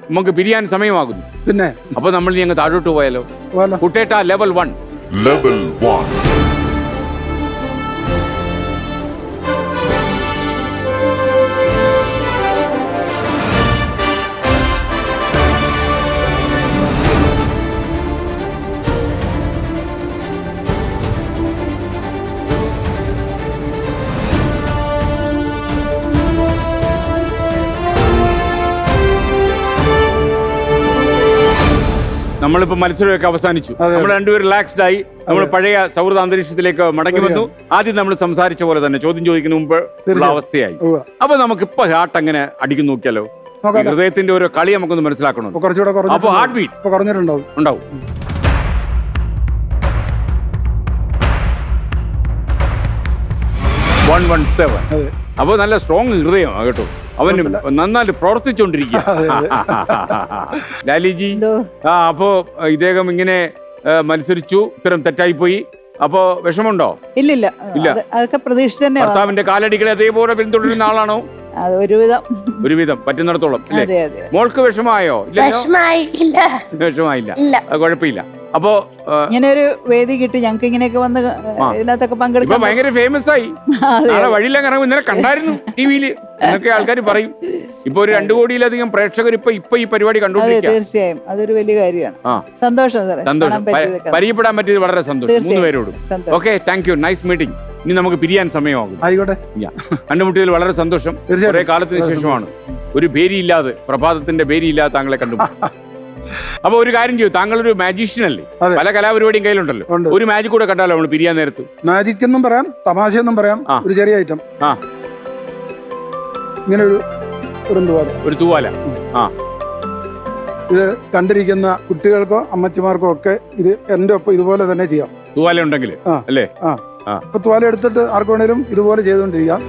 നമുക്ക് പിരിയാൻ സമയമാകുന്നു. പിന്നെ അപ്പൊ നമ്മൾ ഇനി അങ്ങ് താഴോട്ട് പോയാലോ? കുട്ടേട്ട ലെവൽ 1. Level 1. നമ്മളിപ്പോ മത്സരമൊക്കെ അവസാനിച്ചു. നമ്മൾ രണ്ടുപേരും റിലാക്സ്ഡ് ആയി. നമ്മൾ പഴയ സൗഹൃദ അന്തരീക്ഷത്തിലേക്ക് മടങ്ങി വന്നു. ആദ്യം നമ്മൾ സംസാരിച്ച പോലെ തന്നെ ചോദ്യം ചോദിക്കുന്ന മുമ്പ് ഉള്ള അവസ്ഥയായി. അപ്പൊ നമുക്ക് ഇപ്പൊ ഹാർട്ട് അങ്ങനെ അടിക്കുന്നു നോക്കിയാലോ? ഹൃദയത്തിന്റെ ഓരോ കളി നമുക്കൊന്ന് മനസ്സിലാക്കണം. അപ്പൊ ഹാർട്ട് ബീറ്റ് കുറഞ്ഞിട്ടുണ്ടാവും. ഉണ്ടാവും. അപ്പൊ നല്ല സ്ട്രോങ് ഹൃദയമാണ് കേട്ടോ. അവന് നന്നായിട്ട് പ്രവർത്തിച്ചോണ്ടിരിക്കുക. ലാലിജി, അപ്പോ ഇദ്ദേഹം ഇങ്ങനെ മത്സരിച്ചു, ഉത്തരം തെറ്റായി പോയി. അപ്പോ വിഷമുണ്ടോ? ഇല്ല. അതൊക്കെ പ്രതീക്ഷിച്ച് തന്നെ. ഭർത്താവിന്റെ കാലടികളെ അതേപോലെ പിന്തുടരുന്ന ആളാണോ? ഒരുവിധം പറ്റുന്നിടത്തോളം. മോൾക്ക് വിഷമായോ? വിഷമായില്ല. അത് കുഴപ്പമില്ല. അപ്പോ ഇങ്ങനെ ഒരു വേദി കിട്ടി ഞങ്ങൾക്ക് ഇങ്ങനെയൊക്കെ വന്ന് ഇതിനകത്തൊക്കെ പങ്കെടുക്കാൻ ഭയങ്കര ഫേമസ് ആയി. വഴിയിലൊക്കെ ഇറങ്ങും. ഇന്നലെ കണ്ടായിരുന്നു ടിവിയില് എന്നൊക്കെ ആൾക്കാർ പറയും. ഇപ്പൊ ഒരു 2 കോടിയിലധികം പ്രേക്ഷകർ ഇപ്പൊ ഈ പരിപാടി കണ്ടുകൊണ്ടിരിക്കുക. തീർച്ചയായും അതൊരു വലിയ കാര്യമാണ്. സന്തോഷം. പരിചയപ്പെടാൻ പറ്റിയത് വളരെ സന്തോഷം. 3 പേരോടും. Okay, thank you. Nice meeting. ഇനി നമുക്ക് പിരിയാൻ സമയമാകും. ആയിക്കോട്ടെ. കണ്ടുമുട്ടിയതിൽ വളരെ സന്തോഷം. കുറെ കാലത്തിന് ശേഷമാണ് ഒരു ഭേരിയില്ലാതെ, പ്രഭാതത്തിന്റെ ഭേരിയില്ലാതെ താങ്കളെ കണ്ടു. അപ്പൊ ഒരു കാര്യം ചെയ്യൂ, താങ്കളൊരു മാജീഷ്യൻ അല്ലേ? പല കലാപരിപാടിയും കയ്യിലുണ്ടല്ലോ. ഒരു മാജിക് കൂടെ കണ്ടാലോ നമ്മൾ പിരിയാൻ നേരത്ത്? മാജിക് എന്നും പറയാം, തമാശ എന്നും പറയാം. ഒരു ചെറിയ ഐറ്റം. ഇങ്ങനെ ഒരു തൂവാല. ഇത് കണ്ടിരിക്കുന്ന കുട്ടികൾക്കോ അമ്മച്ചിമാർക്കോ ഒക്കെ ഇത് എന്റെ ഒപ്പം ഇതുപോലെ തന്നെ ചെയ്യാം. തൂവാല ഉണ്ടെങ്കിൽ അല്ലേ? ഇപ്പൊ തൂവാല എടുത്തിട്ട് ആർക്ക് വേണേലും ഇതുപോലെ ചെയ്തുകൊണ്ടിരിക്കാം.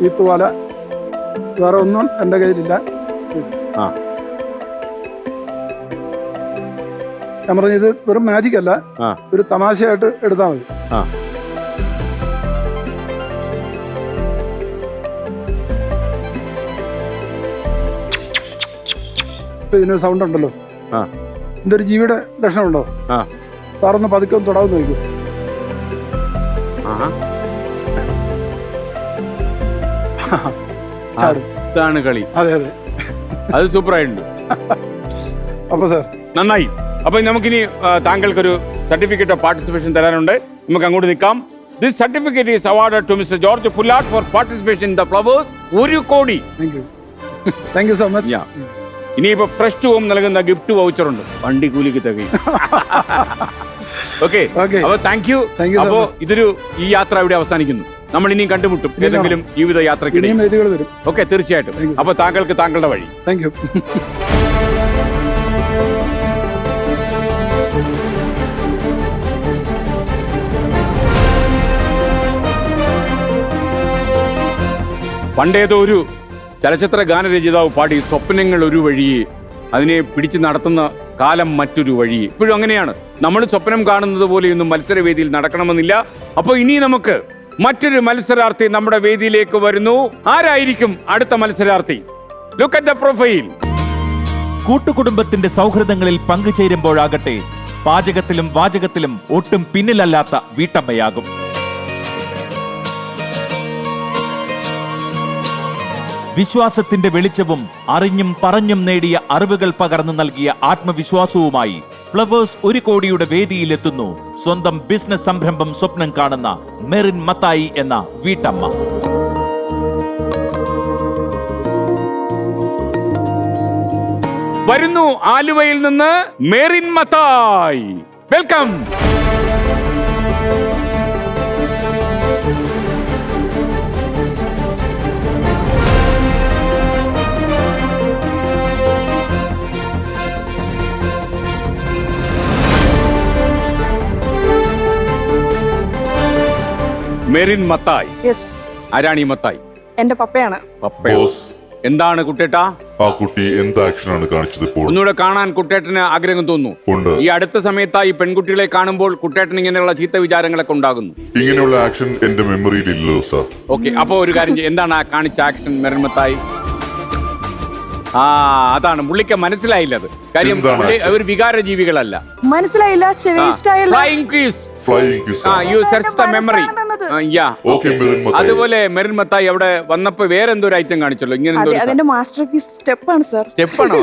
ഈ തൂവാല വേറെ ഒന്നും എന്റെ കയ്യിലില്ല. ഞാൻ പറഞ്ഞ ഇത് വെറും മാജിക് അല്ല, ഒരു തമാശയായിട്ട് എടുത്താൽ മതി. ഇതിന് സൗണ്ട് ഉണ്ടല്ലോ. എന്തൊരു ജീവിയുടെ ലക്ഷണമുണ്ടോ? സാറൊന്ന് പതുക്കെ ഒന്ന് തൊടാവുന്ന നോക്കൂ. ഇതാണ് കളി. അതെ അതെ, അത് സൂപ്പറായിട്ടുണ്ട്. അപ്പൊ സാർ നന്നായി. അപ്പൊ നമുക്കിനി താങ്കൾക്കൊരു സർട്ടിഫിക്കറ്റ് ഓഫ് പാർട്ടിസിപ്പേഷൻ തരാനുണ്ട്. നമുക്ക് അങ്ങോട്ട് നിൽക്കാം. This certificate is awarded to mister George Pullattu for participation in the Flowers 1 Kodi. Thank you so much. ഇനിയിപ്പോ ഫ്രഷ് ടു ഹോം നൽകുന്ന ഗിഫ്റ്റ് വൗച്ചർ ഉണ്ട്, വണ്ടി കൂലിക്ക് തികയും. ഓക്കെ, അപ്പൊ താങ്ക് യു. അപ്പോ ഈ യാത്ര ഇവിടെ അവസാനിക്കുന്നു. നമ്മൾ ഇനിയും കണ്ടുമുട്ടും ഏതെങ്കിലും ജീവിത യാത്രയ്ക്കിടയിൽ. ഓക്കെ, തീർച്ചയായിട്ടും. അപ്പൊ താങ്കൾക്ക് താങ്കളുടെ വഴി. Thank you. പണ്ടേതോ ഒരു ചലച്ചിത്ര ഗാനരചയിതാവ് പാടി, സ്വപ്നങ്ങൾ ഒരു വഴിയെ, അതിനെ പിടിച്ചു നടത്തുന്ന കാലം മറ്റൊരു വഴിയെ. ഇപ്പോഴും അങ്ങനെയാണ്. നമ്മൾ സ്വപ്നം കാണുന്നത് പോലെയൊന്നും മത്സരവേദിയിൽ നടക്കണമെന്നില്ല. അപ്പൊ ഇനി നമുക്ക് മറ്റൊരു മത്സരാർത്ഥി നമ്മുടെ വേദിയിലേക്ക് വരുന്നു. ആരായിരിക്കും അടുത്ത മത്സരാർത്ഥി? Look at the profile. കൂട്ടുകുടുംബത്തിന്റെ സൗഹൃദങ്ങളിൽ പങ്കുചേരുമ്പോഴാകട്ടെ പാചകത്തിലും വാചകത്തിലും ഒട്ടും പിന്നിലല്ലാത്ത വീട്ടമ്മയാകും. വിശ്വാസത്തിന്റെ വെളിച്ചവും അറിഞ്ഞും പറഞ്ഞും നേടിയ അറിവുകൾ പകർന്നു നൽകിയ ആത്മവിശ്വാസവുമായി ഫ്ലവേഴ്സ് 1 കോടിയുടെ വേദിയിലെത്തുന്നു സ്വന്തം ബിസിനസ് സംരംഭം സ്വപ്നം കാണുന്ന മെറിൻ മത്തായി എന്ന വീട്ടമ്മ. വരുന്നു ആലുവയിൽ നിന്ന് മെറിൻ മത്തായി. വെൽക്കം. മെറിൻ മത്തായി. ആരാണ് ഈ മത്തായി? എന്റെ പപ്പയാണ്. പപ്പയോ? ബോസ്, എന്താണ് കുട്ടേട്ടാ? ആ കുട്ടി എന്ത് ആക്ഷനാണ് കാണിച്ചത് ഇപ്പോൾ? ഒന്നുകൂടെ കാണാൻ കുട്ടേട്ടന് ആഗ്രഹം തോന്നുന്നു. ഉണ്ട്. ഈ അടുത്ത സമയത്തായി പെൺകുട്ടികളെ കാണുമ്പോൾ കുട്ടേട്ടൻ ഇങ്ങനെയുള്ള ചീത്ത വിചാരങ്ങളൊക്കെ ഉണ്ടാകുന്നു. ഇങ്ങനെയുള്ള ആക്ഷൻ എന്റെ മെമ്മറിയിൽ ഇല്ലല്ലോ സാർ. ഓക്കെ, അപ്പൊ ഒരു കാര്യം ചെയ്യ്. എന്താണ് ആ കാണിച്ച ആക്ഷൻ മെറിൻ മത്തായി? അതാണ് പുള്ളിക്ക് മനസ്സിലായില്ല. അത് കാര്യം പുള്ളി ഒരു വികാര ജീവികളല്ല. മനസ്സിലായില്ല. Flying kiss. You search the memory. Okay, Merin Mathai. അതുപോലെ മെറിൻ മത്തായി അവിടെ വന്നപ്പോ വേറെ എന്തോ ഒരു ഐറ്റം കാണിച്ചല്ലോ. ഇങ്ങനെ എന്തോ അതിന്റെ മാസ്റ്റർ പീസ് സ്റ്റെപ്പാണ് സർ. സ്റ്റെപ്പാണോ?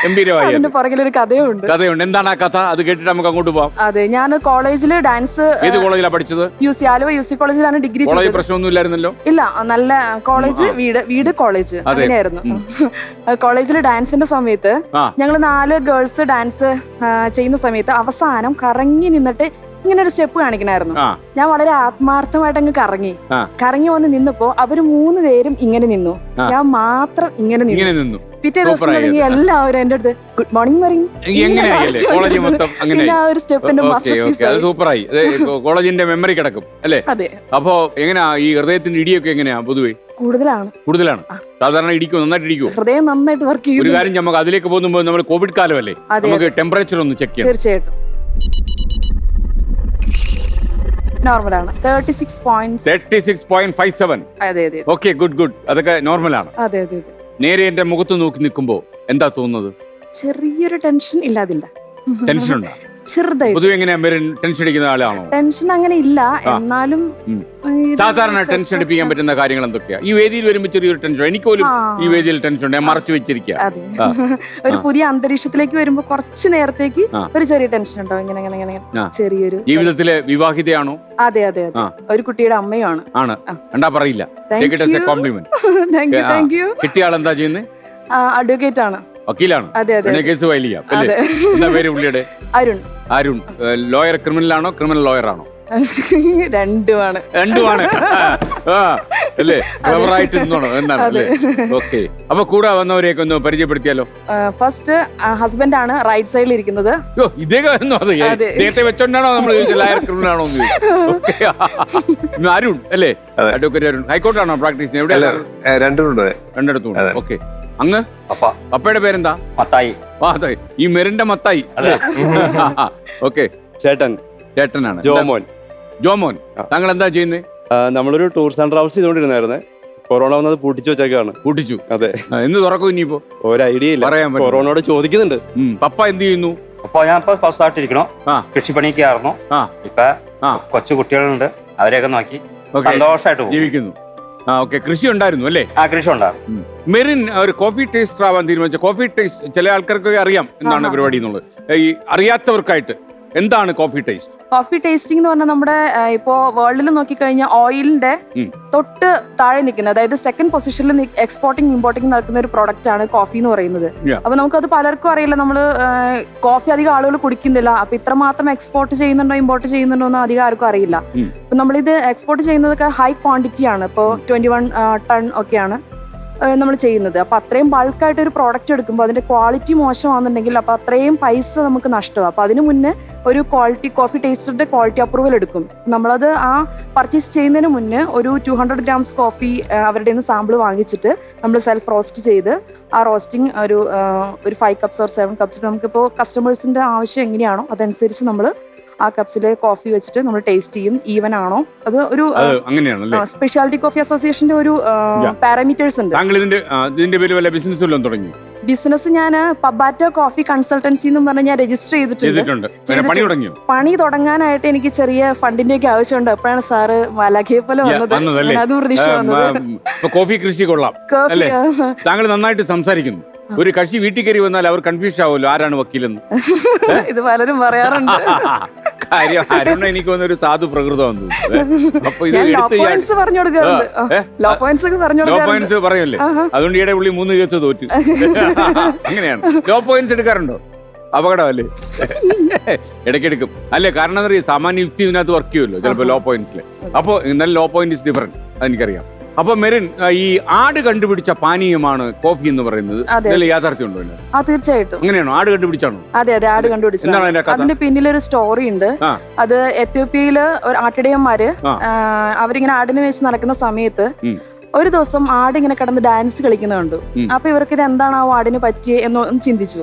ഗംഭീരമായി. അതിന്റെ പുറകിലൊരു കഥയുണ്ട്. കഥയുണ്ട്. എന്താണ് ആ കഥ? അത് കേട്ടിട്ട് നമുക്ക് അങ്ങോട്ട് പോവാം. അതെ, ഞാൻ കോളേജില് ഡാൻസ്. ഏത് കോളേജിലാണ് പഠിച്ചത്? ആലുവ UC കോളേജിലാണ് ഡിഗ്രി. കോളേജ് പ്രശ്നമൊന്നും ഇല്ലായിരുന്നല്ലോ? ഇല്ല, നല്ല കോളേജ്, വീട് കോളേജ് അങ്ങനെയായിരുന്നു. കോളേജിൽ ഡാൻസിന്റെ സമയത്ത് ഞങ്ങൾ 4 ഗേൾസ് ഡാൻസ് ചെയ്യുന്ന സമയത്ത് അവസാനം കറങ്ങി നിന്നിട്ട് ഇങ്ങനെ ഒരു സ്റ്റെപ്പ് കാണിക്കണായിരുന്നു. ഞാൻ വളരെ ആത്മാർത്ഥമായിട്ട് അങ്ങ് കറങ്ങി വന്ന് നിന്നപ്പോ അവര് 3 പേരും ഇങ്ങനെ നിന്നു, ഞാൻ മാത്രം ഇങ്ങനെ നിന്നു. പിറ്റേ ദിവസം തുടങ്ങി എല്ലാവരും എന്റെ അടുത്ത് ഗുഡ് മോർണിംഗ് പറയും. ഒരു സ്റ്റെപ്പിന്റെ സൂപ്പറായി. കോളേജിന്റെ മെമ്മറി കിടക്കും അല്ലേ? അതെ. അപ്പൊ എങ്ങനെയാ ഈ ഹൃദയത്തിന്റെ ഇടിയൊക്കെ എങ്ങനെയാ? പൊതുവെ കൂടുതലാണ്. സാധാരണ ഇടിക്കും, നന്നായിട്ട് ഇടിക്കും. ഹൃദയം നന്നായിട്ട് വർക്ക് ചെയ്യും. ഒരു കാര്യം, നമുക്ക് അതിലേക്ക് പോകുമ്പോൾ നമ്മൾ കോവിഡ് കാലമല്ലേ, നമുക്ക് ടെമ്പറേച്ചർ ഒന്ന് ചെക്ക് ചെയ്യാം. തീർച്ചയായിട്ടും നോർമലാണ്. 36.57. അതെ അതെ. Okay, good. അതൊക്കെ നോർമലാണ്. അതെ അതെ. നേരെ എന്റെ മുഖത്ത് നോക്കി നിൽക്കുമ്പോ എന്താ തോന്നുന്നത്? ചെറിയൊരു ടെൻഷൻ ഇല്ലാതില്ല. ടെൻഷൻ ഉണ്ടോ? ചെറുതായി. പൊതുവെ എങ്ങനെയാ ടെൻഷൻ അടിക്കുന്ന ആളാണോ? ടെൻഷൻ അങ്ങനെ ഇല്ല, എന്നാലും സാധാരണ ടെൻഷൻ അടിപ്പിക്കാൻ പറ്റുന്ന കാര്യങ്ങൾ എന്തൊക്കെയാ? ഈ വേദിയിൽ വരുമ്പോൾ ചെറിയൊരു ടെൻഷൻ. എനിക്ക് പോലും ഈ വേദിയിൽ ടെൻഷൻ ഉണ്ട്, ഞാൻ മറച്ചു വെച്ചിരിക്കുക. ഒരു പുതിയ അന്തരീക്ഷത്തിലേക്ക് വരുമ്പോ കുറച്ച് നേരത്തേക്ക് ഒരു ചെറിയ ടെൻഷൻ ഉണ്ടാവും. ഇങ്ങനെ ചെറിയൊരു. ജീവിതത്തിലെ വിവാഹിതയാണോ? അതെ അതെ അതെ. ഒരു കുട്ടിയുടെ അമ്മയാണ്. ആണ്. കണ്ടാ പറയില്ല. കോംപ്ലിമെന്റ്. കിട്ടിയ ആളെന്താ ചെയ്യുന്നത്? അഡ്വക്കേറ്റ് ആണ്. വക്കീലാണ്. കേസ് ഫയൽ ചെയ്യാം. എന്താ പേര് പുള്ളിയുടെ? അരുൺ. ലോയർ? ക്രിമിനൽ ആണോ ക്രിമിനൽ ലോയർ ആണോ? രണ്ടുമാണ്. അല്ലേ? ക്ലവറായിട്ട് നിന്നോണോ എന്നാണ് അല്ലേ? ഓക്കെ. അപ്പൊ കൂടെ വന്നവരെയൊക്കെ ഒന്ന് പരിചയപ്പെടുത്തിയാലോ? ഫസ്റ്റ് ഹസ്ബൻഡ് ആണ് റൈറ്റ് സൈഡിൽ ഇരിക്കുന്നത്. ഇദ്ദേഹത്തെ വെച്ചോണ്ടാണോ നമ്മൾ ലോയർ ക്രിമിനൽ ആണോ? അരുൺ അല്ലേ? അഡ്വക്കേറ്റ് അരുൺ. ഹൈക്കോർട്ടാണോ പ്രാക്ടീസ് ചെയ്യുന്നത്? എവിടെ? രണ്ടിടത്തും. ഓക്കെ. അങ്ങ് പപ്പയുടെ പേരെന്താ? മത്തായി. ഈ മെറിന്റെ മത്തായി. ഓക്കെ. ചേട്ടനാണ്. ജോമോൻ. താങ്കൾ എന്താ ചെയ്യുന്നത്? നമ്മളൊരു ടൂർസ് ആൻഡ് ട്രാവൽസ് ചെയ്തോണ്ടിരുന്നായിരുന്നേ. കൊറോണ വന്നത് പൂട്ടിച്ചു വെച്ചേക്കാണ്. പൂട്ടിച്ചു. അതെ. എന്ന് തുറക്കും ഇനിയിപ്പോ? ഒരു ഐഡിയ ഇല്ല. കൊറോണയോട് ചോദിക്കുന്നുണ്ട്. പപ്പ എന്ത് ചെയ്യുന്നു? അപ്പൊ ഞാൻ ഇപ്പൊ ഫസ്റ്റായിട്ടിരിക്കണോ, കൃഷിപ്പണിക്ക് ആയിരുന്നു. ഇപ്പൊ കൊച്ചു കുട്ടികളുണ്ട്, അവരെയൊക്കെ നോക്കി സന്തോഷമായിട്ട് ജീവിക്കുന്നു. ഓക്കെ. കൃഷി ഉണ്ടായിരുന്നു അല്ലേ? കൃഷി ഉണ്ടായിരുന്നു. മെറിൻ ഒരു കോഫി ടേസ്റ്റർ ആവാൻ തീരുമാനിച്ച. കോഫി ടേസ്റ്റ് ചില ആൾക്കാർക്ക് അറിയാം എന്താണ് പരിപാടി എന്നുള്ളത്. ഈ അറിയാത്തവർക്കായിട്ട് എന്താണ് കോഫി ടേസ്റ്റ്? കോഫി ടേസ്റ്റിംഗ് എന്ന് പറഞ്ഞാൽ നമ്മുടെ ഇപ്പോ വേൾഡിൽ നോക്കിക്കഴിഞ്ഞാൽ ഓയിലിന്റെ തൊട്ട് താഴെ നിൽക്കുന്നത്, അതായത് സെക്കൻഡ് പൊസിഷനിൽ എക്സ്പോർട്ടിംഗ് ഇമ്പോർട്ടിംഗ് നടക്കുന്ന ഒരു പ്രോഡക്റ്റ് ആണ് കോഫി എന്ന് പറയുന്നത്. അപ്പൊ നമുക്കത് പലർക്കും അറിയില്ല. നമ്മള് കോഫി അധികം ആളുകൾ കുടിക്കുന്നില്ല. അപ്പൊ ഇത്രമാത്രം എക്സ്പോർട്ട് ചെയ്യുന്നുണ്ടോ ഇമ്പോർട്ട് ചെയ്യുന്നുണ്ടോ എന്ന് അധികം ആർക്കും അറിയില്ല. അപ്പൊ നമ്മളിത് എക്സ്പോർട്ട് ചെയ്യുന്നതൊക്കെ ഹൈ ക്വാണ്ടിറ്റി ആണ്. ഇപ്പോൾ 21 ടൺ ഒക്കെയാണ് നമ്മൾ ചെയ്യുന്നത്. അപ്പോൾ അത്രയും ബൾക്കായിട്ട് ഒരു പ്രോഡക്റ്റ് എടുക്കുമ്പോൾ അതിൻ്റെ ക്വാളിറ്റി മോശമാണെന്നുണ്ടെങ്കിൽ അപ്പോൾ അത്രയും പൈസ നമുക്ക് നഷ്ടമാകും. അപ്പോൾ അതിന് മുന്നേ ഒരു കോഫി ടേസ്റ്ററിൻ്റെ ക്വാളിറ്റി അപ്രൂവൽ എടുക്കും. നമ്മളത് പർച്ചേസ് ചെയ്യുന്നതിന് മുന്നേ ഒരു 200 ഗ്രാംസ് കോഫി അവരുടെ നിന്ന് സാമ്പിൾ വാങ്ങിച്ചിട്ട് നമ്മൾ സെൽഫ് റോസ്റ്റ് ചെയ്ത് ആ റോസ്റ്റിംഗ് ഒരു 5 കപ്സ് ഓർ 7 കപ്സ് നമുക്കിപ്പോൾ കസ്റ്റമേഴ്സിൻ്റെ ആവശ്യം എങ്ങനെയാണോ അതനുസരിച്ച് നമ്മൾ ആ കപ്സിലെ കോഫി വെച്ചിട്ട് നമ്മൾ ടേസ്റ്റ് ചെയ്യും. ഈവൻ ആണോ അത് ഒരു സ്പെഷ്യാലിറ്റി കോഫി അസോസിയേഷന്റെ ഒരു പാരാമീറ്റേഴ്സ് ഉണ്ട്. ഇതിന്റെ പേര് വല്ല ബിസിനസ് തുടങ്ങി? ബിസിനസ് ഞാൻ പബാറ്റോ കോഫി കൺസൾട്ടൻസി എന്ന് പറഞ്ഞ് ഞാൻ രജിസ്റ്റർ ചെയ്തിട്ടുണ്ട്. പണി തുടങ്ങിയോ? പണി തുടങ്ങാനായിട്ട് എനിക്ക് ചെറിയ ഫണ്ടിന്റെ ഒക്കെ ആവശ്യമുണ്ട്. അപ്പോഴാണ് സാറ് മാലാഖയെ പോലെ വന്നത്. അത് പ്രതീക്ഷ വന്നത്. കോഫി കൃഷി കൊള്ളാം അല്ലേ? താങ്കൾ നന്നായിട്ട് സംസാരിക്കുന്നു. ഒരു കക്ഷി വീട്ടിൽ കയറി വന്നാൽ അവർ കൺഫ്യൂഷൻ ആവുമല്ലോ, ആരാണ് വക്കീലെന്ന്. ഇത് പലരും പറയാറുണ്ട്. കാര്യം അരുണ എനിക്ക് ഒരു സാധു പ്രകൃതം. അപ്പൊ ഇത് ലോ പോയിന്റ്സ് പറയല്ലേ, അതുകൊണ്ട് ഈടെ ഉള്ളി 3 കേസ് തോറ്റു. അങ്ങനെയാണ്. Law points എടുക്കാറുണ്ടോ? അപകടമല്ലേ? ഇടയ്ക്കെടുക്കും അല്ലേ? കാരണം എന്താ പറയുക, സാമാന്യ യുക്തി ഇതിനകത്ത് വർക്ക് ചെയ്യുമല്ലോ ചിലപ്പോൾ ലോ പോയിന്റ്സിൽ. അപ്പോൾ എന്നാലും ലോ പോയിന്റ് ഇസ് ഡിഫറെന്റ്, അതെനിക്കറിയാം. അപ്പൊ മെറിൻ, ഈ ആട് കണ്ടുപിടിച്ച പാനീയമാണ് കോഫി എന്ന് പറയുന്നത്, യാഥാർത്ഥ്യം ഉണ്ടോ? തീർച്ചയായിട്ടും. അങ്ങനെയാണോ? ആട് കണ്ടുപിടിച്ചാണോ? അതെ, ആട് കണ്ടുപിടിച്ചു. അതിന്റെ പിന്നിലൊരു സ്റ്റോറി ഉണ്ട്. അത് എത്യോപ്യയില് ഒരു ആട്ടിടയന്മാര് അവരിങ്ങനെ ആടിനെ വെച്ച് നടക്കുന്ന സമയത്ത് ഒരു ദിവസം ആട് ഇങ്ങനെ കിടന്ന് ഡാൻസ് കളിക്കുന്ന കണ്ടു. അപ്പൊ ഇവർക്ക് ഇത് എന്താണ് ആ ആടിന് പറ്റിയേ എന്ന് ചിന്തിച്ചു.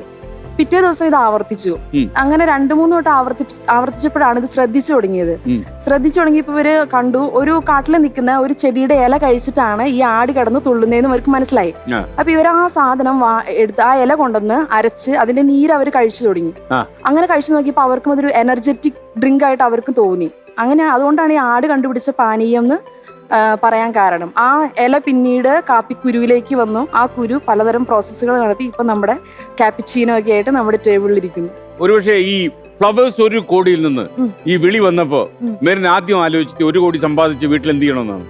പിറ്റേ ദിവസം ഇത് ആവർത്തിച്ചു. അങ്ങനെ 2-3 വട്ടം ആവർത്തിച്ചപ്പോഴാണ് ഇത് ശ്രദ്ധിച്ചു തുടങ്ങിയപ്പോ ഇവര് കണ്ടു, ഒരു കാട്ടിൽ നിൽക്കുന്ന ഒരു ചെടിയുടെ ഇല കഴിച്ചിട്ടാണ് ഈ ആട് കിടന്ന് തുള്ളുന്നതെന്ന് അവർക്ക് മനസ്സിലായി. അപ്പൊ ഇവർ ആ സാധനം എടുത്ത് ആ ഇല കൊണ്ടുവന്ന് അരച്ച് അതിന്റെ നീര് അവർ കഴിച്ചു തുടങ്ങി. അങ്ങനെ കഴിച്ചു നോക്കിയപ്പോ അവർക്കും അതൊരു എനർജറ്റിക് ഡ്രിങ്ക് ആയിട്ട് അവർക്കും തോന്നി. അങ്ങനെ അതുകൊണ്ടാണ് ഈ ആട് കണ്ടുപിടിച്ച പാനീയം എന്ന് പറയാൻ കാരണം. ആ ഇല പിന്നീട് കാപ്പിക്കുരുവിലേക്ക് വന്നു. ആ കുരു പലതരം പ്രോസസ്സുകൾ നടത്തി ഇപ്പൊ നമ്മുടെ കാപ്പിച്ചീനോ ഒക്കെ ആയിട്ട് നമ്മുടെ ടേബിളിൽ ഇരിക്കുന്നു. ഒരുപക്ഷെ ഈ ഫ്ലവേഴ്സ് 1 കോടിയിൽ നിന്ന് ഈ വിളി വന്നപ്പോ മെറിൻ ആദ്യം ആലോചിച്ചത് 1 കോടി സമ്പാദിച്ച് വീട്ടിൽ എന്ത് ചെയ്യണമെന്നാണ്?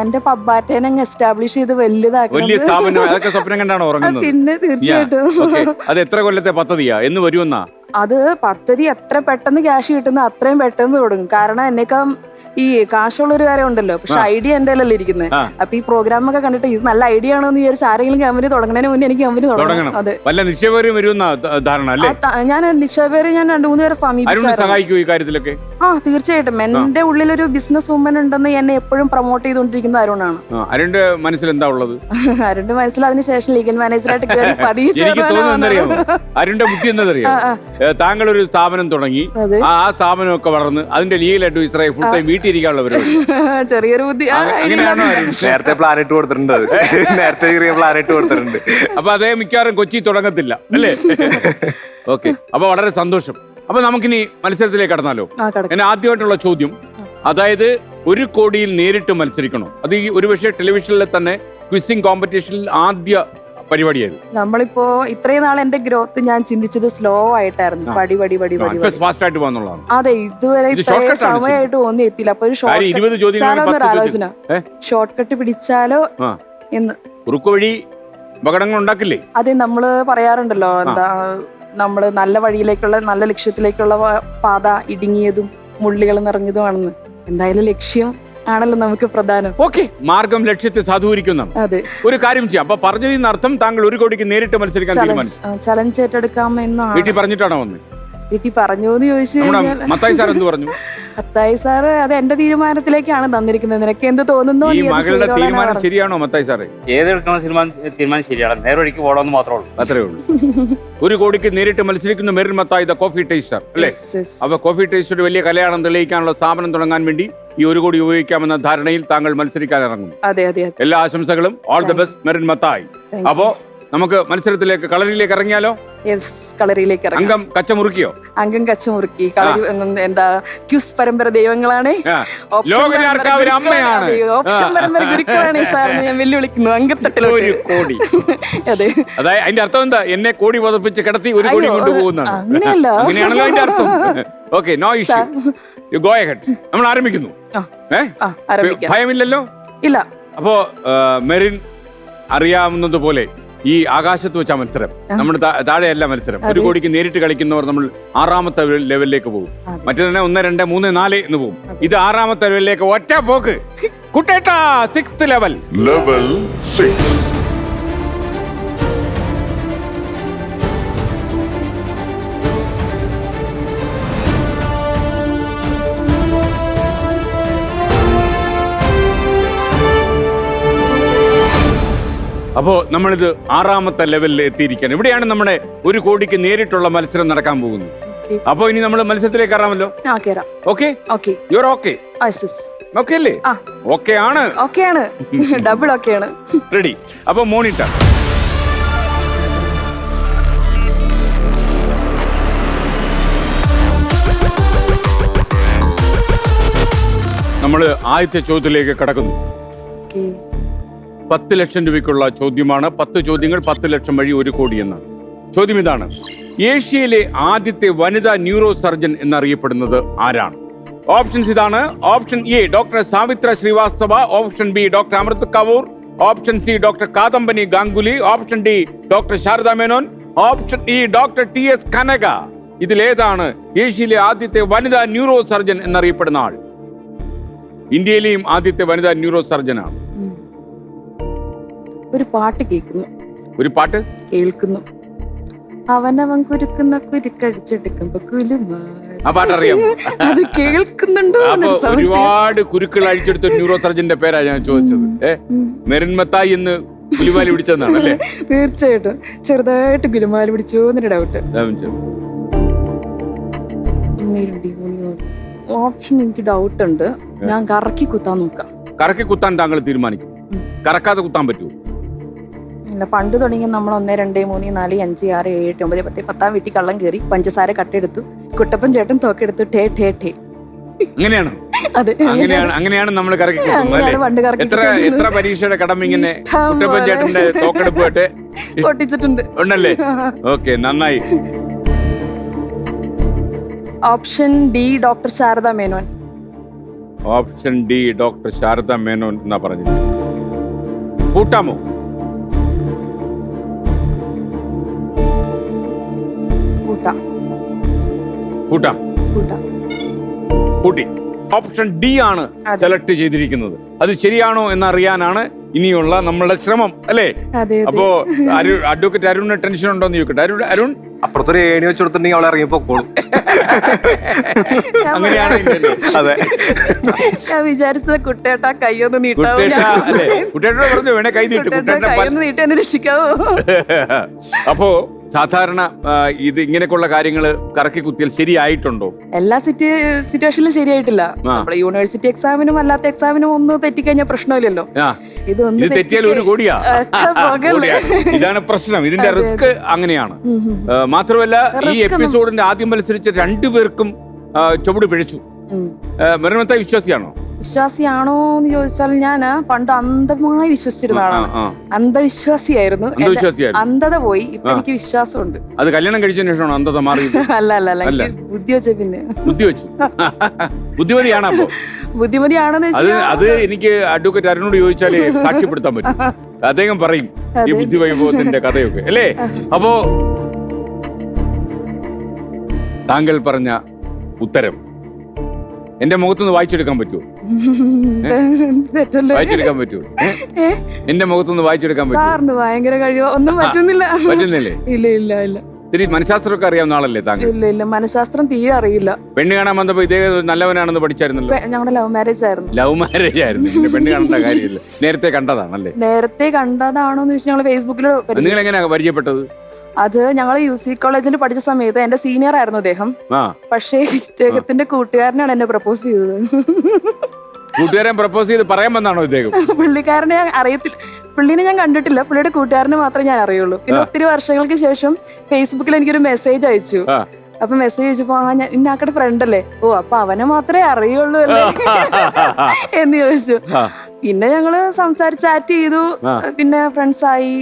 എന്റെ പബ്ബാറ്റേനെ എസ്റ്റാബ്ലിഷ് ചെയ്ത് വലിയ സ്ഥാപനം, അതൊക്കെ സ്വപ്നം കണ്ടാണ് ഉറങ്ങുന്നത്. പിന്നെ തീർച്ചയായിട്ടും. അത് എത്ര കൊല്ലത്തെ പദ്ധതിയാ? എന്ന് വരുമെന്നാ? അത് പദ്ധതി എത്ര പെട്ടെന്ന് ക്യാഷ് കിട്ടുന്ന അത്രയും പെട്ടെന്ന് തുടങ്ങും. കാരണം എന്നേക്കാൾ ഈ കാശുള്ളൊരു കാര്യം ഉണ്ടല്ലോ, പക്ഷെ ഐഡിയ എന്റെ അല്ലല്ലോ ഇരിക്കുന്നത്. അപ്പൊ ഈ പ്രോഗ്രാം ഒക്കെ കണ്ടിട്ട് ഇത് നല്ല ഐഡിയ ആണോ എന്ന് വിചാരിച്ച് ആരെങ്കിലും കമ്പനി തുടങ്ങുന്നതിന് മുന്നേ എനിക്ക് കമ്പനി തുടങ്ങണം. അതെ, വല്ല നിക്ഷേപകരും വരുമെന്ന ധാരണ അല്ലേ? ഞാൻ നിക്ഷേപകരെ 2-3 പേരെ സമീപിച്ചു. തീർച്ചയായിട്ടും. എന്റെ ഉള്ളിലൊരു ബിസിനസ് വുമൻ ഉണ്ടെന്ന് എന്നെ എപ്പോഴും പ്രൊമോട്ട് ചെയ്തുകൊണ്ടിരിക്കുന്ന അരുണാണ്. അരുണിന്റെ മനസ്സിൽ എന്താ ഉള്ളത്? അരുണിന്റെ മനസ്സിൽ അതിനുശേഷം ലീഗൽ മാനേജറായിട്ട് അരുണിന്റെ ബുദ്ധി എന്താ? താങ്കൾ ഒരു സ്ഥാപനം തുടങ്ങി, ആ സ്ഥാപനമൊക്കെ വളർന്ന് അതിന്റെ ലീഗൽ അഡ്വൈസറായി ഫുൾ ടൈം വീട്ടിലിരിക്കാനുള്ള പരിപാടി. ചെറിയൊരു ബുദ്ധി. അങ്ങനെയാണോ? നേരത്തെ പ്ലാൻ ഇട്ട് കൊടുത്തിട്ടുണ്ട്. അപ്പൊ അതേ മിക്കവാറും കൊച്ചി തുടങ്ങത്തില്ല അല്ലേ? ഓക്കെ, അപ്പൊ വളരെ സന്തോഷം. അപ്പൊ നമുക്കിനി മത്സരത്തിലേക്ക് കടന്നാലോ? എന്നെ ആദ്യമായിട്ടുള്ള ചോദ്യം, അതായത് 1 കോടിയിൽ നേരിട്ട് മത്സരിക്കണോ? അത് ഈ ഒരുപക്ഷെ ടെലിവിഷനിലെ തന്നെ ക്വിസിംഗ് കോമ്പറ്റീഷനിൽ ആദ്യ പരിപാടിയായിരുന്നു. നമ്മളിപ്പോ ഇത്രയും നാൾ എന്റെ ഗ്രോത്ത് ഞാൻ ചിന്തിച്ചത് സ്ലോ ആയിട്ടായിരുന്നു. പടി ഫാസ്റ്റ് ആയിട്ട് പോകുന്നുള്ളതാണ്. അതെ, ഇതുവരെ സമയമായിട്ട് ഒന്നും എത്തിയില്ല. അപ്പൊ ഒരു ഷോർട്ട് കട്ട് പിടിച്ചാലോ എന്ന്. കുറുക്കു വഴി അപകടങ്ങൾ ഉണ്ടാക്കില്ലേ? അതെ, നമ്മള് പറയാറുണ്ടല്ലോ, എന്താ നമ്മള് നല്ല വഴിയിലേക്കുള്ള, നല്ല ലക്ഷ്യത്തിലേക്കുള്ള പാത ഇടുങ്ങിയതും മുള്ളികൾ നിറഞ്ഞതുമാണെന്ന്. എന്തായാലും ലക്ഷ്യം ആണല്ലോ നമുക്ക് പ്രധാനം. ഓക്കെ, മാർഗം ലക്ഷ്യത്തെ സാധൂകരിക്കുന്നു. അതെ, ഒരു കാര്യം ചെയ്യാം. അപ്പൊ പറഞ്ഞതിന് അർത്ഥം താങ്കൾ 1 കോടിക്ക് നേരിട്ട് മത്സരിക്കാൻ തീരുമാനിച്ചു. ചലഞ്ച് ഏറ്റെടുക്കാമെന്നാണ്. വീട്ടിൽ പറഞ്ഞിട്ടാണോ വന്നത്? വീട്ടിൽ പറഞ്ഞോന്ന് ചോദിച്ചു കഴിഞ്ഞാൽ മത്തായി സാർ എന്ത് പറഞ്ഞു? മത്തായി സാറ് അത് എന്റെ തീരുമാനത്തിലേക്കാണ് തന്നിരിക്കുന്നത്. നിനക്ക് എന്ത് തോന്നുന്നു? ഈ മകളുടെ തീരുമാനം ശരിയാണോ മത്തായി സാറേ? ഏതെടുക്കണ തീരുമാനം ശരിയാണ്. നേരൊഴിക്ക് പോകണമെന്ന് മാത്രമേ ഉള്ളൂ. അത്രേ ഉള്ളൂ. 1 കോടിക്ക് നേരിട്ട് മത്സരിക്കുന്ന Merin Mathai, the coffee taster അല്ലേ? അപ്പൊ കോഫി ടേസ്റ്റ് ഒരു വലിയ കലയാണെന്ന് തെളിയിക്കാനുള്ള സ്ഥാപനം തുടങ്ങാൻ വേണ്ടി ഈ 1 കോടി ഉപയോഗിക്കാമെന്ന ധാരണയിൽ താങ്കൾ മത്സരിക്കാൻ ഇറങ്ങുന്നു. അതെ അതെ, എല്ലാ ആശംസകളും. All the best Merin Mathai. അപ്പോ നമുക്ക് മത്സരത്തിലേക്ക്, കളരിയിലേക്ക് ഇറങ്ങിയാലോ? കളരിയിലേക്ക് അംഗം കച്ചമുറുക്കിയോ? അംഗം കച്ചമുറുക്കി. എന്താ ക്യൂസ് പരമ്പര ദൈവങ്ങളാണ്, അമ്മയാണ്, ഓപ്ഷൻ പരമ്പര ഗുരുക്കളാണ് സാറിന് ഞാൻ വെല്ലുവിളിക്കുന്നു. അംഗത്തട്ടിൽ 1 കോടി. അതെ, അതായത് അതിന്റെ അർത്ഥം എന്താ? എന്നെ കോടി പതപ്പിച്ച് കിടത്തി 1 കോടി കൊണ്ടുപോകുന്നതാണ്. അങ്ങനെയാണല്ലോ അതിന്റെ അർത്ഥം. Okay, no issue, you go ahead. നമ്മൾ ആരംഭിക്കുന്നു. ഭയമില്ലല്ലോ? ഇല്ല. അപ്പോ മെറിൻ അറിയാവുന്നതുപോലെ ഈ ആകാശത്ത് വെച്ച മത്സരം, നമ്മുടെ താഴെയല്ല മത്സരം. 1 കോടിക്ക് നേരിട്ട് കളിക്കുന്നവർ നമ്മൾ 6ാമത്തെ ലെവലിലേക്ക് പോകും. മറ്റേ തന്നെ 1, 2, 3, 4 എന്ന് പോകും. ഇത് 6ാമത്തെ ലെവലിലേക്ക് ഒറ്റ പോക്ക്. കുട്ടേട്ടാ, 6th ലെവൽ. ലെവൽ 6. അപ്പോ നമ്മളിത് 6ാമത്തെ ലെവലിൽ എത്തിയിരിക്കുകയാണ്. ഇവിടെയാണ് നമ്മുടെ 1 കോടിക്ക് നേരിട്ടുള്ള മത്സരം നടക്കാൻ പോകുന്നത്. അപ്പൊ ഇനി നമ്മൾ മത്സരത്തിലേക്ക് കയറാമല്ലോ? Okay, you are okay? Okay അല്ലേ? ഓക്കെ ആണ്. ഡബിൾ ഓക്കെ ആണ്. റെഡി. അപ്പൊ മോണിറ്റർ നമ്മൾ ആദ്യത്തെ ചോദ്യത്തിലേക്ക് കടക്കുന്നു. 10 ലക്ഷം രൂപയ്ക്കുള്ള ചോദ്യമാണ്. 10 ചോദ്യങ്ങൾ 10 ലക്ഷം വഴി 1 കോടി എന്നാണ്. ചോദ്യം ഇതാണ്: ഏഷ്യയിലെ ആദ്യത്തെ വനിതാ ന്യൂറോ സർജൻ എന്നറിയപ്പെടുന്നത് ആരാണ്? ഓപ്ഷൻസ് ഇതാണ്. Option A doctor Savitra Srivastava, option B doctor Amrit Kapoor, option C doctor Kadambini Ganguly, option D doctor Sharada Menon, option E doctor TS Kanaka. ഇതിലേതാണ് ഏഷ്യയിലെ ആദ്യത്തെ വനിതാ ന്യൂറോ സർജൻ എന്നറിയപ്പെടുന്ന ആൾ? ഇന്ത്യയിലെയും ആദ്യത്തെ വനിതാ ന്യൂറോ സർജനാണ്. ഒരു പാട്ട് കേൾക്കുന്നു. ഒരു പാട്ട് കേൾക്കുന്നു. അവനവൻ കുരുക്കുന്ന കുരുക്കടിച്ചെടുക്കുമ്പോ ആ പാട്ട് അറിയാം. അത് കേൾക്കുന്നുണ്ടോ? അപ്പൊ ഒരുപാട് കുരുക്കൾ അഴിച്ചെടുത്ത ന്യൂറോ സർജന്റെ പേരാ ഞാൻ ചോദിച്ചത്. മെറിൻ മത്തായി എന്ന് ഗുലുമാലി പിടിച്ചതെന്നാണ് അല്ലേ? തീർച്ചയായിട്ടും ചെറുതായിട്ട് ഗുലുമാലി പിടിച്ചോ എന്നൊരു ഡൗട്ട്. ഓപ്ഷൻ എനിക്ക് ഡൗട്ട് ഉണ്ട്. ഞാൻ കറക്കി കുത്താൻ നോക്കാം. കറക്കി കുത്താൻ താങ്കൾ തീരുമാനിക്കും? കറക്കാതെ കുത്താൻ പറ്റുമോ? ഇല്ല, പണ്ട് തുടങ്ങി നമ്മൾ 1 2 3 4 5 6 7 8 9 10 10 വീട്ടിൽ കള്ളം കയറി പഞ്ചസാര കട്ടെടുത്തു, കുട്ടപ്പൻ ചേട്ടൻ തോക്കെടുത്തു, ടേ ടേ ടേ. അങ്ങനെയാണ് അതെ, അങ്ങനെയാണ് നമ്മൾ കറക്കി കുത്തുന്നത്. എത്ര പരീക്ഷയുടെ കടമ ഇങ്ങനെ കുട്ടപ്പൻ ചേട്ടന്റെ തോക്കെടുപ്പായിട്ട് പൊട്ടിച്ചിട്ടുണ്ട് ഉണ്ടല്ലേ? ഓക്കെ, നന്നായി. Option D doctor Sharada Menon. Option D doctor Sharada Menon എന്നാ പറഞ്ഞത്. കൂട്ടാമോ? കൂട്ടാം. കൂട്ടി. ഓപ്ഷൻ ഡി ആണ് സെലക്ട് ചെയ്തിരിക്കുന്നത്. അത് ശരിയാണോ എന്നറിയാനാണ് ഇനിയുള്ള നമ്മളുടെ ശ്രമം, അല്ലേ? അപ്പോ അഡ്വക്കേറ്റ് അരുണിന് ടെൻഷൻ ഉണ്ടോന്ന് ചോദിക്കട്ടെ. അരുൺ, അപ്പുറത്തൊരു ഏണി വെച്ച് കൊടുത്തിട്ടുണ്ടെങ്കിൽ അവളെ ഇറങ്ങിപ്പോക്കോളും. അങ്ങനെയാണ്. അതെ, ഞാൻ വിചാരിച്ചത് കുട്ടേട്ടാ കയ്യൊന്ന് കുട്ടേട്ട പറഞ്ഞു വേണേ കൈ നീട്ടു, നീട്ടി എന്നെ രക്ഷിക്കാവോ? അപ്പോ സാധാരണ ഇത് ഇങ്ങനെയൊക്കെയുള്ള കാര്യങ്ങൾ കറക്കി കുത്തിയാൽ ശരിയായിട്ടുണ്ടോ? എല്ലാ സിറ്റുവേഷനിലും ശരിയായിട്ടില്ല. നമ്മുടെ യൂണിവേഴ്സിറ്റി എക്സാമിനും അല്ലാത്ത എക്സാമിനും ഒന്ന് തെറ്റിക്കഴിഞ്ഞാൽ പ്രശ്നമില്ലല്ലോ. ഇത് തെറ്റിയാൽ 1 കോടിയാ. ഇതാണ് പ്രശ്നം. ഇതിന്റെ റിസ്ക് അങ്ങനെയാണ്. മാത്രമല്ല ഈ എപ്പിസോഡിന്റെ ആദ്യം മത്സരിച്ച 2 പേർക്കും ചുവട് പിഴച്ചു. മരണത്തെ വിശ്വാസിയാണോ? വിശ്വാസിയാണോ എന്ന് ചോദിച്ചാൽ ഞാൻ പണ്ട് അന്ധമായി വിശ്വസിച്ചിരുന്ന ആളാണ്. അന്ധവിശ്വാസിയായിരുന്നു. അന്ധത പോയി, ഇപ്പൊ എനിക്ക് വിശ്വാസമുണ്ട്. അത് കല്യാണം കഴിച്ചതിന് ശേഷമാണോ അന്ധത മാറി? അല്ല, ബുദ്ധി വെച്ച പിന്നെ ബുദ്ധി വെച്ചു. ബുദ്ധിമതിയാണ്. അപ്പൊ ബുദ്ധിമതിയാണെന്ന് അത് എനിക്ക് അഡ്വക്കേറ്റ് അരുണോട് ചോദിച്ചാല് സാക്ഷ്യപ്പെടുത്താൻ പറ്റും. അദ്ദേഹം പറയും ഈ ബുദ്ധി വൈഭവത്തിന്റെ കഥയൊക്കെ, അല്ലേ? അപ്പോ താങ്കൾ പറഞ്ഞ ഉത്തരം എന്റെ മുഖത്തുനിന്ന് വായിച്ചെടുക്കാൻ പറ്റുമോ? വായിച്ചെടുക്കാൻ പറ്റുമോ? എന്റെ മുഖത്തുനിന്ന് വായിച്ചെടുക്കാൻ പറ്റുമോ? ഭയങ്കര കഴിവോ? ഒന്നും പറ്റുന്നില്ല. പറ്റുന്നില്ലേ? ഇല്ല. ഇത്തിരി മനഃശാസ്ത്രമൊക്കെ അറിയാവുന്ന ആളല്ലേ താങ്കൾ? ഇല്ല, മനഃശാസ്ത്രം തീരെ അറിയില്ല. പെണ്ണ് കാണാൻ വന്നപ്പോ ഇതേ നല്ലവനാണെന്ന് പഠിച്ചായിരുന്നല്ലോ. ഞങ്ങളുടെ ലവ് മാരേജ് ആയിരുന്നു. ലവ് മാരേജ് ആയിരുന്നു. പെണ്ണ് കാണേണ്ട കാര്യമില്ല. നേരത്തെ കണ്ടതാണല്ലേ? നേരത്തെ കണ്ടതാണോന്ന് ചോദിച്ചാൽ ഞങ്ങൾ ഫേസ്ബുക്കിൽ. നിങ്ങൾ എങ്ങനെയാ പരിചയപ്പെട്ടത്? അത് ഞങ്ങൾ UC കോളേജിൽ പഠിച്ച സമയത്ത് എന്റെ സീനിയർ ആയിരുന്നു അദ്ദേഹം. പക്ഷേ ഇദ്ദേഹത്തിന്റെ കൂട്ടുകാരനാണ് എന്നെ പ്രപ്പോസ് ചെയ്തത്. കൂട്ടുകാരൻ പ്രപ്പോസ് ചെയ്ത് പറയാൻ വന്നാണോ ഇദ്ദേഹം? പുള്ളിക്കാരനെ അറിയത്തില്ല, പുള്ളിനെ ഞാൻ കണ്ടിട്ടില്ല. പുള്ളിയുടെ കൂട്ടുകാരനെ മാത്രമേ ഞാൻ അറിയുള്ളൂ. പിന്നെ ഒത്തിരി വർഷങ്ങൾക്ക് ശേഷം ഫേസ്ബുക്കിൽ എനിക്കൊരു മെസ്സേജ് അയച്ചു. അപ്പൊ മെസ്സേജ് അയച്ചപ്പോ ഇന്നാക്കടെ ഫ്രണ്ട് അല്ലേ, ഓ അപ്പൊ അവനെ മാത്രമേ അറിയുള്ളൂ അല്ലേ എന്ന് ചോദിച്ചു. പിന്നെ ഞങ്ങള് സംസാരിച്ച് ചാറ്റ് ചെയ്തു, പിന്നെ ഫ്രണ്ട്സ് ആയി.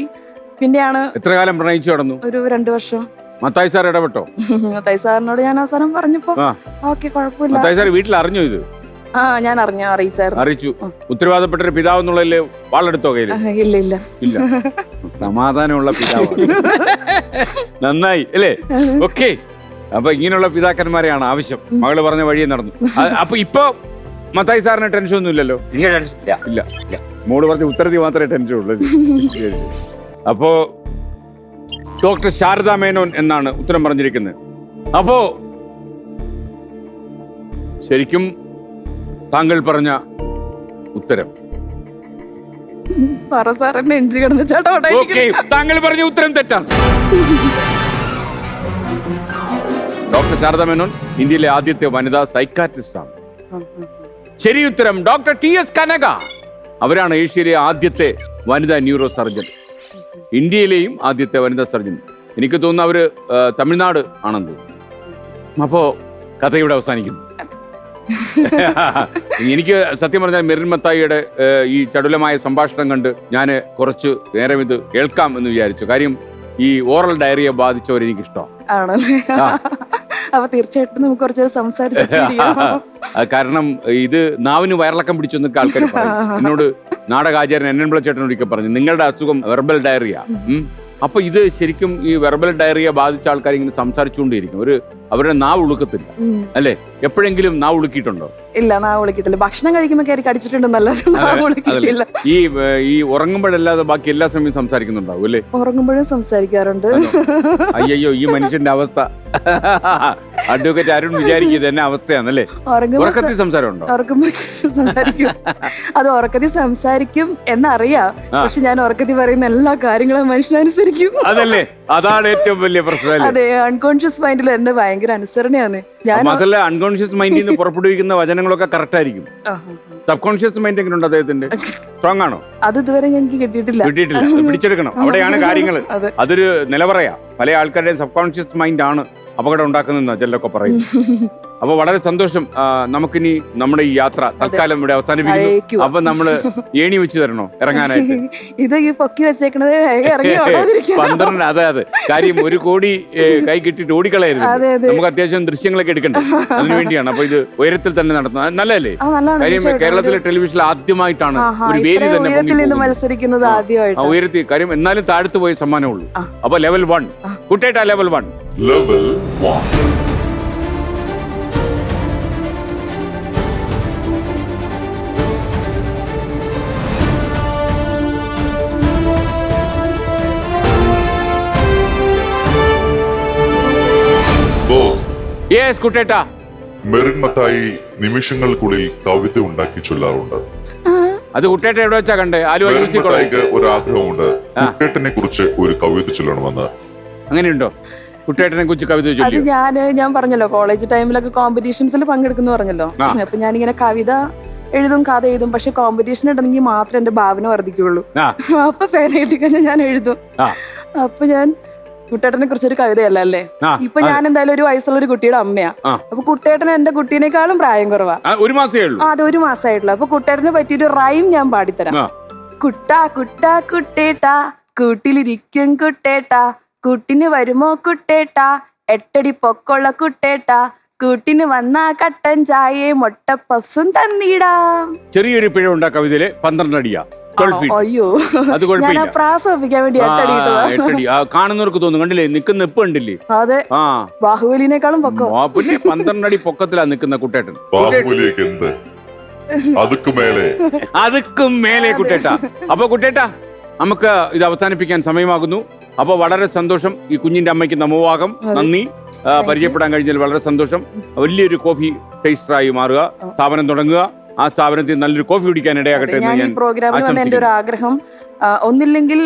പിന്നെയാണ്. എത്ര കാലം പ്രണയിച്ചു നടന്നു? ഒരു 2 വർഷം. മത്തായി സാർ ഇടപെട്ടോ? മത്തായി സാറിനോട് ഞാൻ അവസാനം പറഞ്ഞപ്പോ ഓക്കെ കുഴപ്പമില്ല. മത്തായി സാർ വീട്ടിൽ അറിഞ്ഞോ ഇത്? ഞാൻ അറിയിച്ചു. ഉത്തരവാദപ്പെട്ട ഒരു പിതാവ് എന്നുള്ളതില് വാളെടുത്തോ കയ്യില്? ഇല്ല. സമാധാനമുള്ള പിതാവ്. നന്നായി അല്ലേ? ഓക്കെ. അപ്പൊ ഇങ്ങനെയുള്ള പിതാക്കന്മാരെയാണ് ആവശ്യം. മകള് പറഞ്ഞ വഴിയെ നടന്നു. അപ്പൊ ഇപ്പൊ മത്തായി സാറിന് ടെൻഷൻ ഒന്നും ഇല്ലല്ലോ? ഇല്ല. മോള് പറഞ്ഞ ഉത്തരത്തിൽ മാത്രമേ ടെൻഷൻ ഉള്ളൂ. അപ്പോ ഡോക്ടർ ശാരദ മേനോൻ എന്നാണ് ഉത്തരം പറഞ്ഞിരിക്കുന്നത്. അപ്പോ ശരിക്കും താങ്കൾ പറഞ്ഞ ഉത്തരം താങ്കൾ പറഞ്ഞ ഉത്തരം തെറ്റാണ്. ഡോക്ടർ ശാരദ മേനോൻ ഇന്ത്യയിലെ ആദ്യത്തെ വനിതാ സൈക്കാട്രിസ്റ്റ് ആണ്. ശരി ഉത്തരം ഡോക്ടർ TS കനക. അവരാണ് ഏഷ്യയിലെ ആദ്യത്തെ വനിതാ ന്യൂറോ സർജൻ, ഇന്ത്യയിലെയും ആദ്യത്തെ വനിതാ സർജൻ. എനിക്ക് തോന്നുന്നു അവര് തമിഴ്നാട് ആണെന്ന് തോന്നുന്നു. അപ്പോ കഥ ഇവിടെ അവസാനിക്കുന്നു. എനിക്ക് സത്യം പറഞ്ഞാൽ മെറിൻ മത്തായിയുടെ ഈ ചടുലമായ സംഭാഷണം കണ്ട് ഞാൻ കുറച്ച് നേരം ഇത് കേൾക്കാം എന്ന് വിചാരിച്ചു. കാര്യം ഈ ഓറൽ ഡയറിയെ ബാധിച്ചവർ എനിക്ക് ഇഷ്ടമാണ്. ആണല്ലേ? അപ്പൊ തീർച്ചയായിട്ടും നമുക്ക് കുറച്ച് സംസാരിച്ചു. കാരണം ഇത് നാവിന് വയറിളക്കം പിടിച്ചു എന്നൊക്കെ ആൾക്കാർ പറയും. എന്നോട് നാടകാചാര്യൻ എൻ പിള്ളച്ചേട്ടനോട് ഒക്കെ പറഞ്ഞു നിങ്ങളുടെ അസുഖം വെർബൽ ഡയറിയ. അപ്പൊ ഇത് ശരിക്കും ഈ വെർബൽ ഡയറിയ ബാധിച്ച ആൾക്കാർ ഇങ്ങനെ സംസാരിച്ചുകൊണ്ടേയിരിക്കും. അവരുടെ നാവ് ഉളുക്കത്തില്ല അല്ലെ? എപ്പോഴെങ്കിലും നാവ് ഉളുക്കിയിട്ടുണ്ടോ? ഇല്ല, നാവ് ഉളുക്കിയിട്ടില്ല. ഭക്ഷണം കഴിക്കുമ്പോ കയറി കടിച്ചിട്ടുണ്ടെന്നല്ലാതെ നാവ് ഉളുക്കിയിട്ടില്ല. ഈ ഉറങ്ങുമ്പോഴല്ലാതെ ബാക്കി എല്ലാ സമയവും സംസാരിക്കുന്നുണ്ടാവും അല്ലേ? ഉറങ്ങുമ്പോഴും സംസാരിക്കാറുണ്ട്. അയ്യോ, ഈ മനുഷ്യന്റെ അവസ്ഥ അഡ്വക്കേറ്റ് അരുൺ വിചാരിക്കുന്നത് തന്നെ അവസ്ഥയാണല്ലേ? ഉറക്കത്തിൽ സംസാരമുണ്ടോ? ഉറക്കുമ്പോ സംസാരിക്കും. അത് ഉറക്കത്തിൽ സംസാരിക്കും എന്നറിയാം. പക്ഷെ ഞാൻ ഉറക്കത്തിൽ പറയുന്ന എല്ലാ കാര്യങ്ങളും മനുഷ്യനനുസരിക്കും. അതല്ലേ, അതാണ് ഏറ്റവും വലിയ പ്രശ്നം. അതെ, അൺകോൺഷ്യസ് മൈൻഡിൽ എന്നെ ഭയങ്കര അനുസരണയാണ് ഞാൻ. അതല്ല, അൺകോൺഷ്യസ് മൈൻഡിൽ നിന്ന് പുറപ്പെടുവിക്കുന്ന വചനങ്ങളൊക്കെ കറക്റ്റ് ആയിരിക്കും. സബ് കോൺഷ്യസ് മൈൻഡ് എങ്ങനെ ഉണ്ട് അദ്ദേഹത്തിന്റെ? സ്ട്രോങ് ആണോ? അത് ഇതുവരെ എനിക്ക് കിട്ടിയിട്ടില്ല. പിടിച്ചെടുക്കണം. അവിടെയാണ് കാര്യങ്ങൾ. അതൊരു നിലവറയാ. പല ആൾക്കാരുടെയും സബ് കോൺഷ്യസ് മൈൻഡ് ആണ് അപകടം ഉണ്ടാക്കുന്ന ചിലരൊക്കെ പറയും. അപ്പൊ വളരെ സന്തോഷം. നമുക്കിനി നമ്മുടെ ഈ യാത്ര തൽക്കാലം ഇവിടെ അവസാനിപ്പിക്കുന്നു. അപ്പൊ നമ്മള് ഏണി വെച്ച് തരണോ ഇറങ്ങാനായിട്ട്? ഇത് ഈ പൊക്കി വെച്ചേക്കണത് 12. അതെ, കാര്യം 1 കോടി കൈ കിട്ടിയിട്ട് ഓടിക്കളയരുത്. നമുക്ക് അത്യാവശ്യം ദൃശ്യങ്ങളൊക്കെ എടുക്കണ്ടേ, അതിനു വേണ്ടിയാണ്. അപ്പൊ ഇത് ഉയരത്തിൽ തന്നെ നടത്തുന്നത് നല്ലതല്ലേ? കാര്യം കേരളത്തിലെ ടെലിവിഷനിൽ ആദ്യമായിട്ടാണ് ഒരു വേദി തന്നെ മത്സരിക്കുന്നത്. ഉയരത്തിൽ കാര്യം എന്നാലും താഴത്ത് പോയ സമ്മാനമുള്ളൂ. അപ്പൊ level 1 Kuttetta, level 1. Level 1. Yes Kuttetta. Merin Mathai നിമിഷങ്ങൾക്കുള്ളിൽ കവിത ഉണ്ടാക്കി ചൊല്ലാറുണ്ട്. അത് കുട്ടേട്ട എവിടെ വെച്ചാ കണ്ടേ? മത്തായിക്ക് ഒരു ആഗ്രഹമുണ്ട്, കുട്ടേട്ടനെ കുറിച്ച് ഒരു കവിത ചൊല്ലണമെന്ന്. അങ്ങനെയുണ്ടോ? കുട്ടേട്ടനെ കുറിച്ച് കവിത ചൊല്ലി? ഞാൻ പറഞ്ഞല്ലോ, കോളേജ് ടൈമിലൊക്കെ കോമ്പറ്റീഷൻസിൽ പങ്കെടുക്കുന്നു പറഞ്ഞല്ലോ. അപ്പൊ ഞാനിങ്ങനെ കവിത എഴുതും, കഥ എഴുതും. പക്ഷെ കോമ്പറ്റീഷൻ ഇടണമെങ്കിൽ മാത്രമേ എന്റെ ഭാവന വർദ്ധിക്കുള്ളൂ. അപ്പൊ പേന കിട്ടിക്കഴിഞ്ഞാൽ ഞാൻ എഴുതും. അപ്പൊ ഞാൻ കുട്ടേട്ടനെ കുറിച്ചൊരു കവിതയല്ല അല്ലേ? ഇപ്പൊ ഞാൻ എന്തായാലും ഒരു വയസ്സുള്ള ഒരു കുട്ടിയുടെ അമ്മയാ. അപ്പൊ കുട്ടേട്ടൻ എന്റെ കുട്ടീനേക്കാളും പ്രായം കുറവാ. 1 മാസമേ ഉള്ളൂ. അതെ, 1 മാസമായിട്ടുള്ളൂ. അപ്പൊ കുട്ടേട്ടനെ പറ്റിയൊരു റൈം ഞാൻ പാടിത്തരാം. കുട്ടാ കുട്ടാ കുട്ടേട്ടാ കൂട്ടിലിരിക്കും കുട്ടേട്ടാ, കൂട്ടിന് വരുമോ കുട്ടേട്ടാ, 8 അടി പൊക്കമുള്ള കുട്ടേട്ടാ, കൂട്ടിന് വന്ന കട്ടൻ ചായയെ മുട്ട പഫ്സും തന്നിടാം. ചെറിയൊരു പിഴവുണ്ടാ കവിതയില്. 12 അടിയാ. അയ്യോ, ഞാൻ പ്രാസവിക്കാൻ വേണ്ടി 8 അടി ഇട്ടതാ. കാണുന്നവർക്ക് തോന്നും, കണ്ടില്ലേ നിക്കുന്ന ഇപ്പൊ കണ്ടില്ലേ? അതെ, ബാഹുബലിനേക്കാളും പൊക്കം. പിന്നെ 12 അടി പൊക്കത്തിലാ നിക്കുന്ന കുട്ടേട്ടൻ. അതുക്കും മേലെ കുട്ടേട്ട. അപ്പൊ കുട്ടേട്ട, നമുക്ക് ഇത് അവസാനിപ്പിക്കാൻ സമയമാകുന്നു. അപ്പൊ വളരെ സന്തോഷം. ഈ കുഞ്ഞിന്റെ അമ്മയ്ക്ക് നമോവാകം, നന്ദി. പരിചയപ്പെടാൻ കഴിഞ്ഞാൽ വളരെ സന്തോഷം. വലിയൊരു കോഫി ടേസ്റ്ററായി മാറുക, സ്ഥാപനം തുടങ്ങുക, ആ സ്ഥാപനത്തിൽ നല്ലൊരു കോഫി കുടിക്കാൻ ഇടയാകട്ടെ എന്ന് ഞാൻ പ്രോഗ്രാമിൽ എന്റെ ഒരു ആഗ്രഹം, ഒന്നില്ലെങ്കിൽ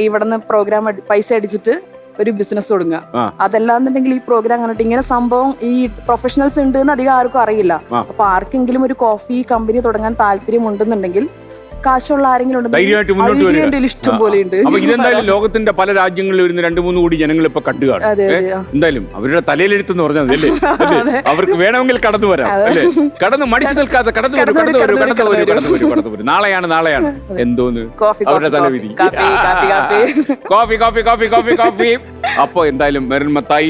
ഇവിടുന്ന് പ്രോഗ്രാം പൈസ അടിച്ചിട്ട് ഒരു ബിസിനസ് തുടങ്ങുക. അതല്ലാന്നുണ്ടെങ്കിൽ ഈ പ്രോഗ്രാം കണ്ടിട്ട് ഇങ്ങനെ സംഭവം ഈ പ്രൊഫഷണൽസ് ഉണ്ട് എന്ന് അധികം ആർക്കും അറിയില്ല. അപ്പൊ ആർക്കെങ്കിലും ഒരു കോഫി കമ്പനി തുടങ്ങാൻ താല്പര്യം ഉണ്ടെന്നുണ്ടെങ്കിൽ, കാശുള്ള ആരെങ്കിലും ധൈര്യമായിട്ട് മുന്നോട്ട് വരിക. ഇഷ്ടം പോലെ ഉണ്ട്. അപ്പൊ ഇതെന്തായാലും ലോകത്തിന്റെ പല രാജ്യങ്ങളിൽ വരുന്ന 2-3 കോടി ജനങ്ങൾ ഇപ്പൊ കണ്ടു കാണും. എന്തായാലും അവരുടെ തലയിലെടുത്തെന്ന് പറഞ്ഞാൽ അല്ലേ, അവർക്ക് വേണമെങ്കിൽ കടന്നു വരാം അല്ലേ? കടന്നു മടിച്ചു നിൽക്കാതെ കടന്നു വരും. നാളെയാണ് എന്തോന്ന് അവരുടെ തലവിധി. Coffee coffee coffee coffee coffee. അപ്പൊ എന്തായാലും മെറിൻ മത്തായി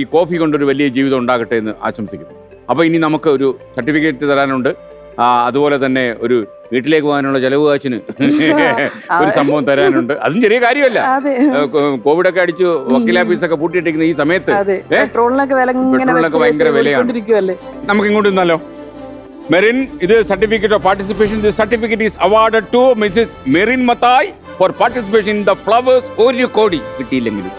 ഈ കോഫി കൊണ്ടൊരു വലിയ ജീവിതം ഉണ്ടാകട്ടെ എന്ന് ആശംസിക്കുന്നു. അപ്പൊ ഇനി നമുക്ക് ഒരു സർട്ടിഫിക്കറ്റ് തരാനുണ്ട്. അതുപോലെ തന്നെ ഒരു വീട്ടിലേക്ക് പോകാനുള്ള ചെലവ് കാശിന് ഒരു സംഭവം തരാനുണ്ട്. അതും ചെറിയ കാര്യമല്ല. കോവിഡ് ഒക്കെ അടിച്ചു വക്കീലാഫീസൊക്കെ പൂട്ടിയിട്ടിരിക്കുന്ന ഈ സമയത്ത് പെട്രോളിനൊക്കെ ഭയങ്കര വിലയാണ്. നമുക്ക് ഇങ്ങോട്ട് നിന്നാലോ? മെറിൻ, ഇത് certificate of participation. This certificate is awarded to Mrs Merin Mathai for participation in the Flowers 1 Kodi. കിട്ടിയില്ലെങ്കിലും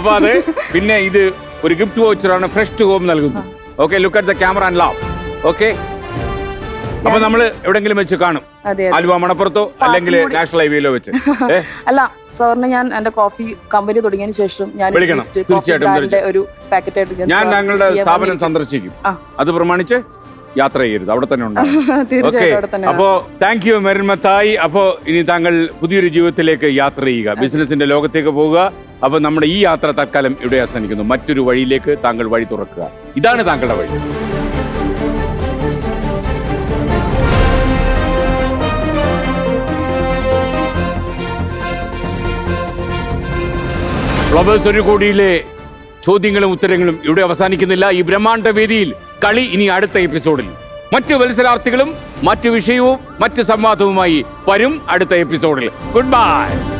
അപ്പൊ അത് പിന്നെ ഇത് ഒരു ഗിഫ്റ്റ് വൗച്ചറാണ്, ഫ്രഷ് ടു ഹോം നൽകുന്നു. Okay, look at the camera and laugh. Okay, അപ്പൊ നമ്മള് എവിടെങ്കിലും വെച്ച് കാണും, ആലുവ മണപ്പുറത്തോ അല്ലെങ്കിൽ നാഷണൽ ഹൈവേയിലോ വെച്ച്. അല്ല സാറിന് ഞാൻ എന്റെ കോഫി കമ്പനി തുടങ്ങിയതിനു ശേഷം വിളിക്കണം. തീർച്ചയായിട്ടും ഒരു പാക്കറ്റ് ആയിട്ട് ഞാൻ താങ്കളുടെ സ്ഥാപനം സന്ദർശിക്കും. അത് പ്രമാണിച്ച് യാത്ര ചെയ്യരുത്, അവിടെ തന്നെ ഉണ്ടാവും. തീർച്ചയായിട്ടും അവിടെ തന്നെ. അപ്പോ താങ്ക് യു മെറിൻ മത്തായി. അപ്പോ ഇനി താങ്കൾ പുതിയൊരു ജീവിതത്തിലേക്ക് യാത്ര ചെയ്യുക, ബിസിനസിന്റെ ലോകത്തേക്ക് പോവുക. അപ്പൊ നമ്മുടെ ഈ യാത്ര തൽക്കാലം ഇവിടെ അവസാനിക്കുന്നു. മറ്റൊരു വഴിയിലേക്ക് താങ്കൾ വഴി തുറക്കുക. ഇതാണ് താങ്കളുടെ വഴി. ഫ്ലവേഴ്സ് 1 കോടിയിലെ ചോദ്യങ്ങളും ഉത്തരങ്ങളും ഇവിടെ അവസാനിക്കുന്നില്ല. ഈ ബ്രഹ്മാണ്ഡ വേദിയിൽ കളി ഇനി അടുത്ത എപ്പിസോഡിൽ. മറ്റു മത്സരാർത്ഥികളും മറ്റു വിഷയവും മറ്റു സംവാദവുമായി വരും അടുത്ത എപ്പിസോഡിൽ. Good bye.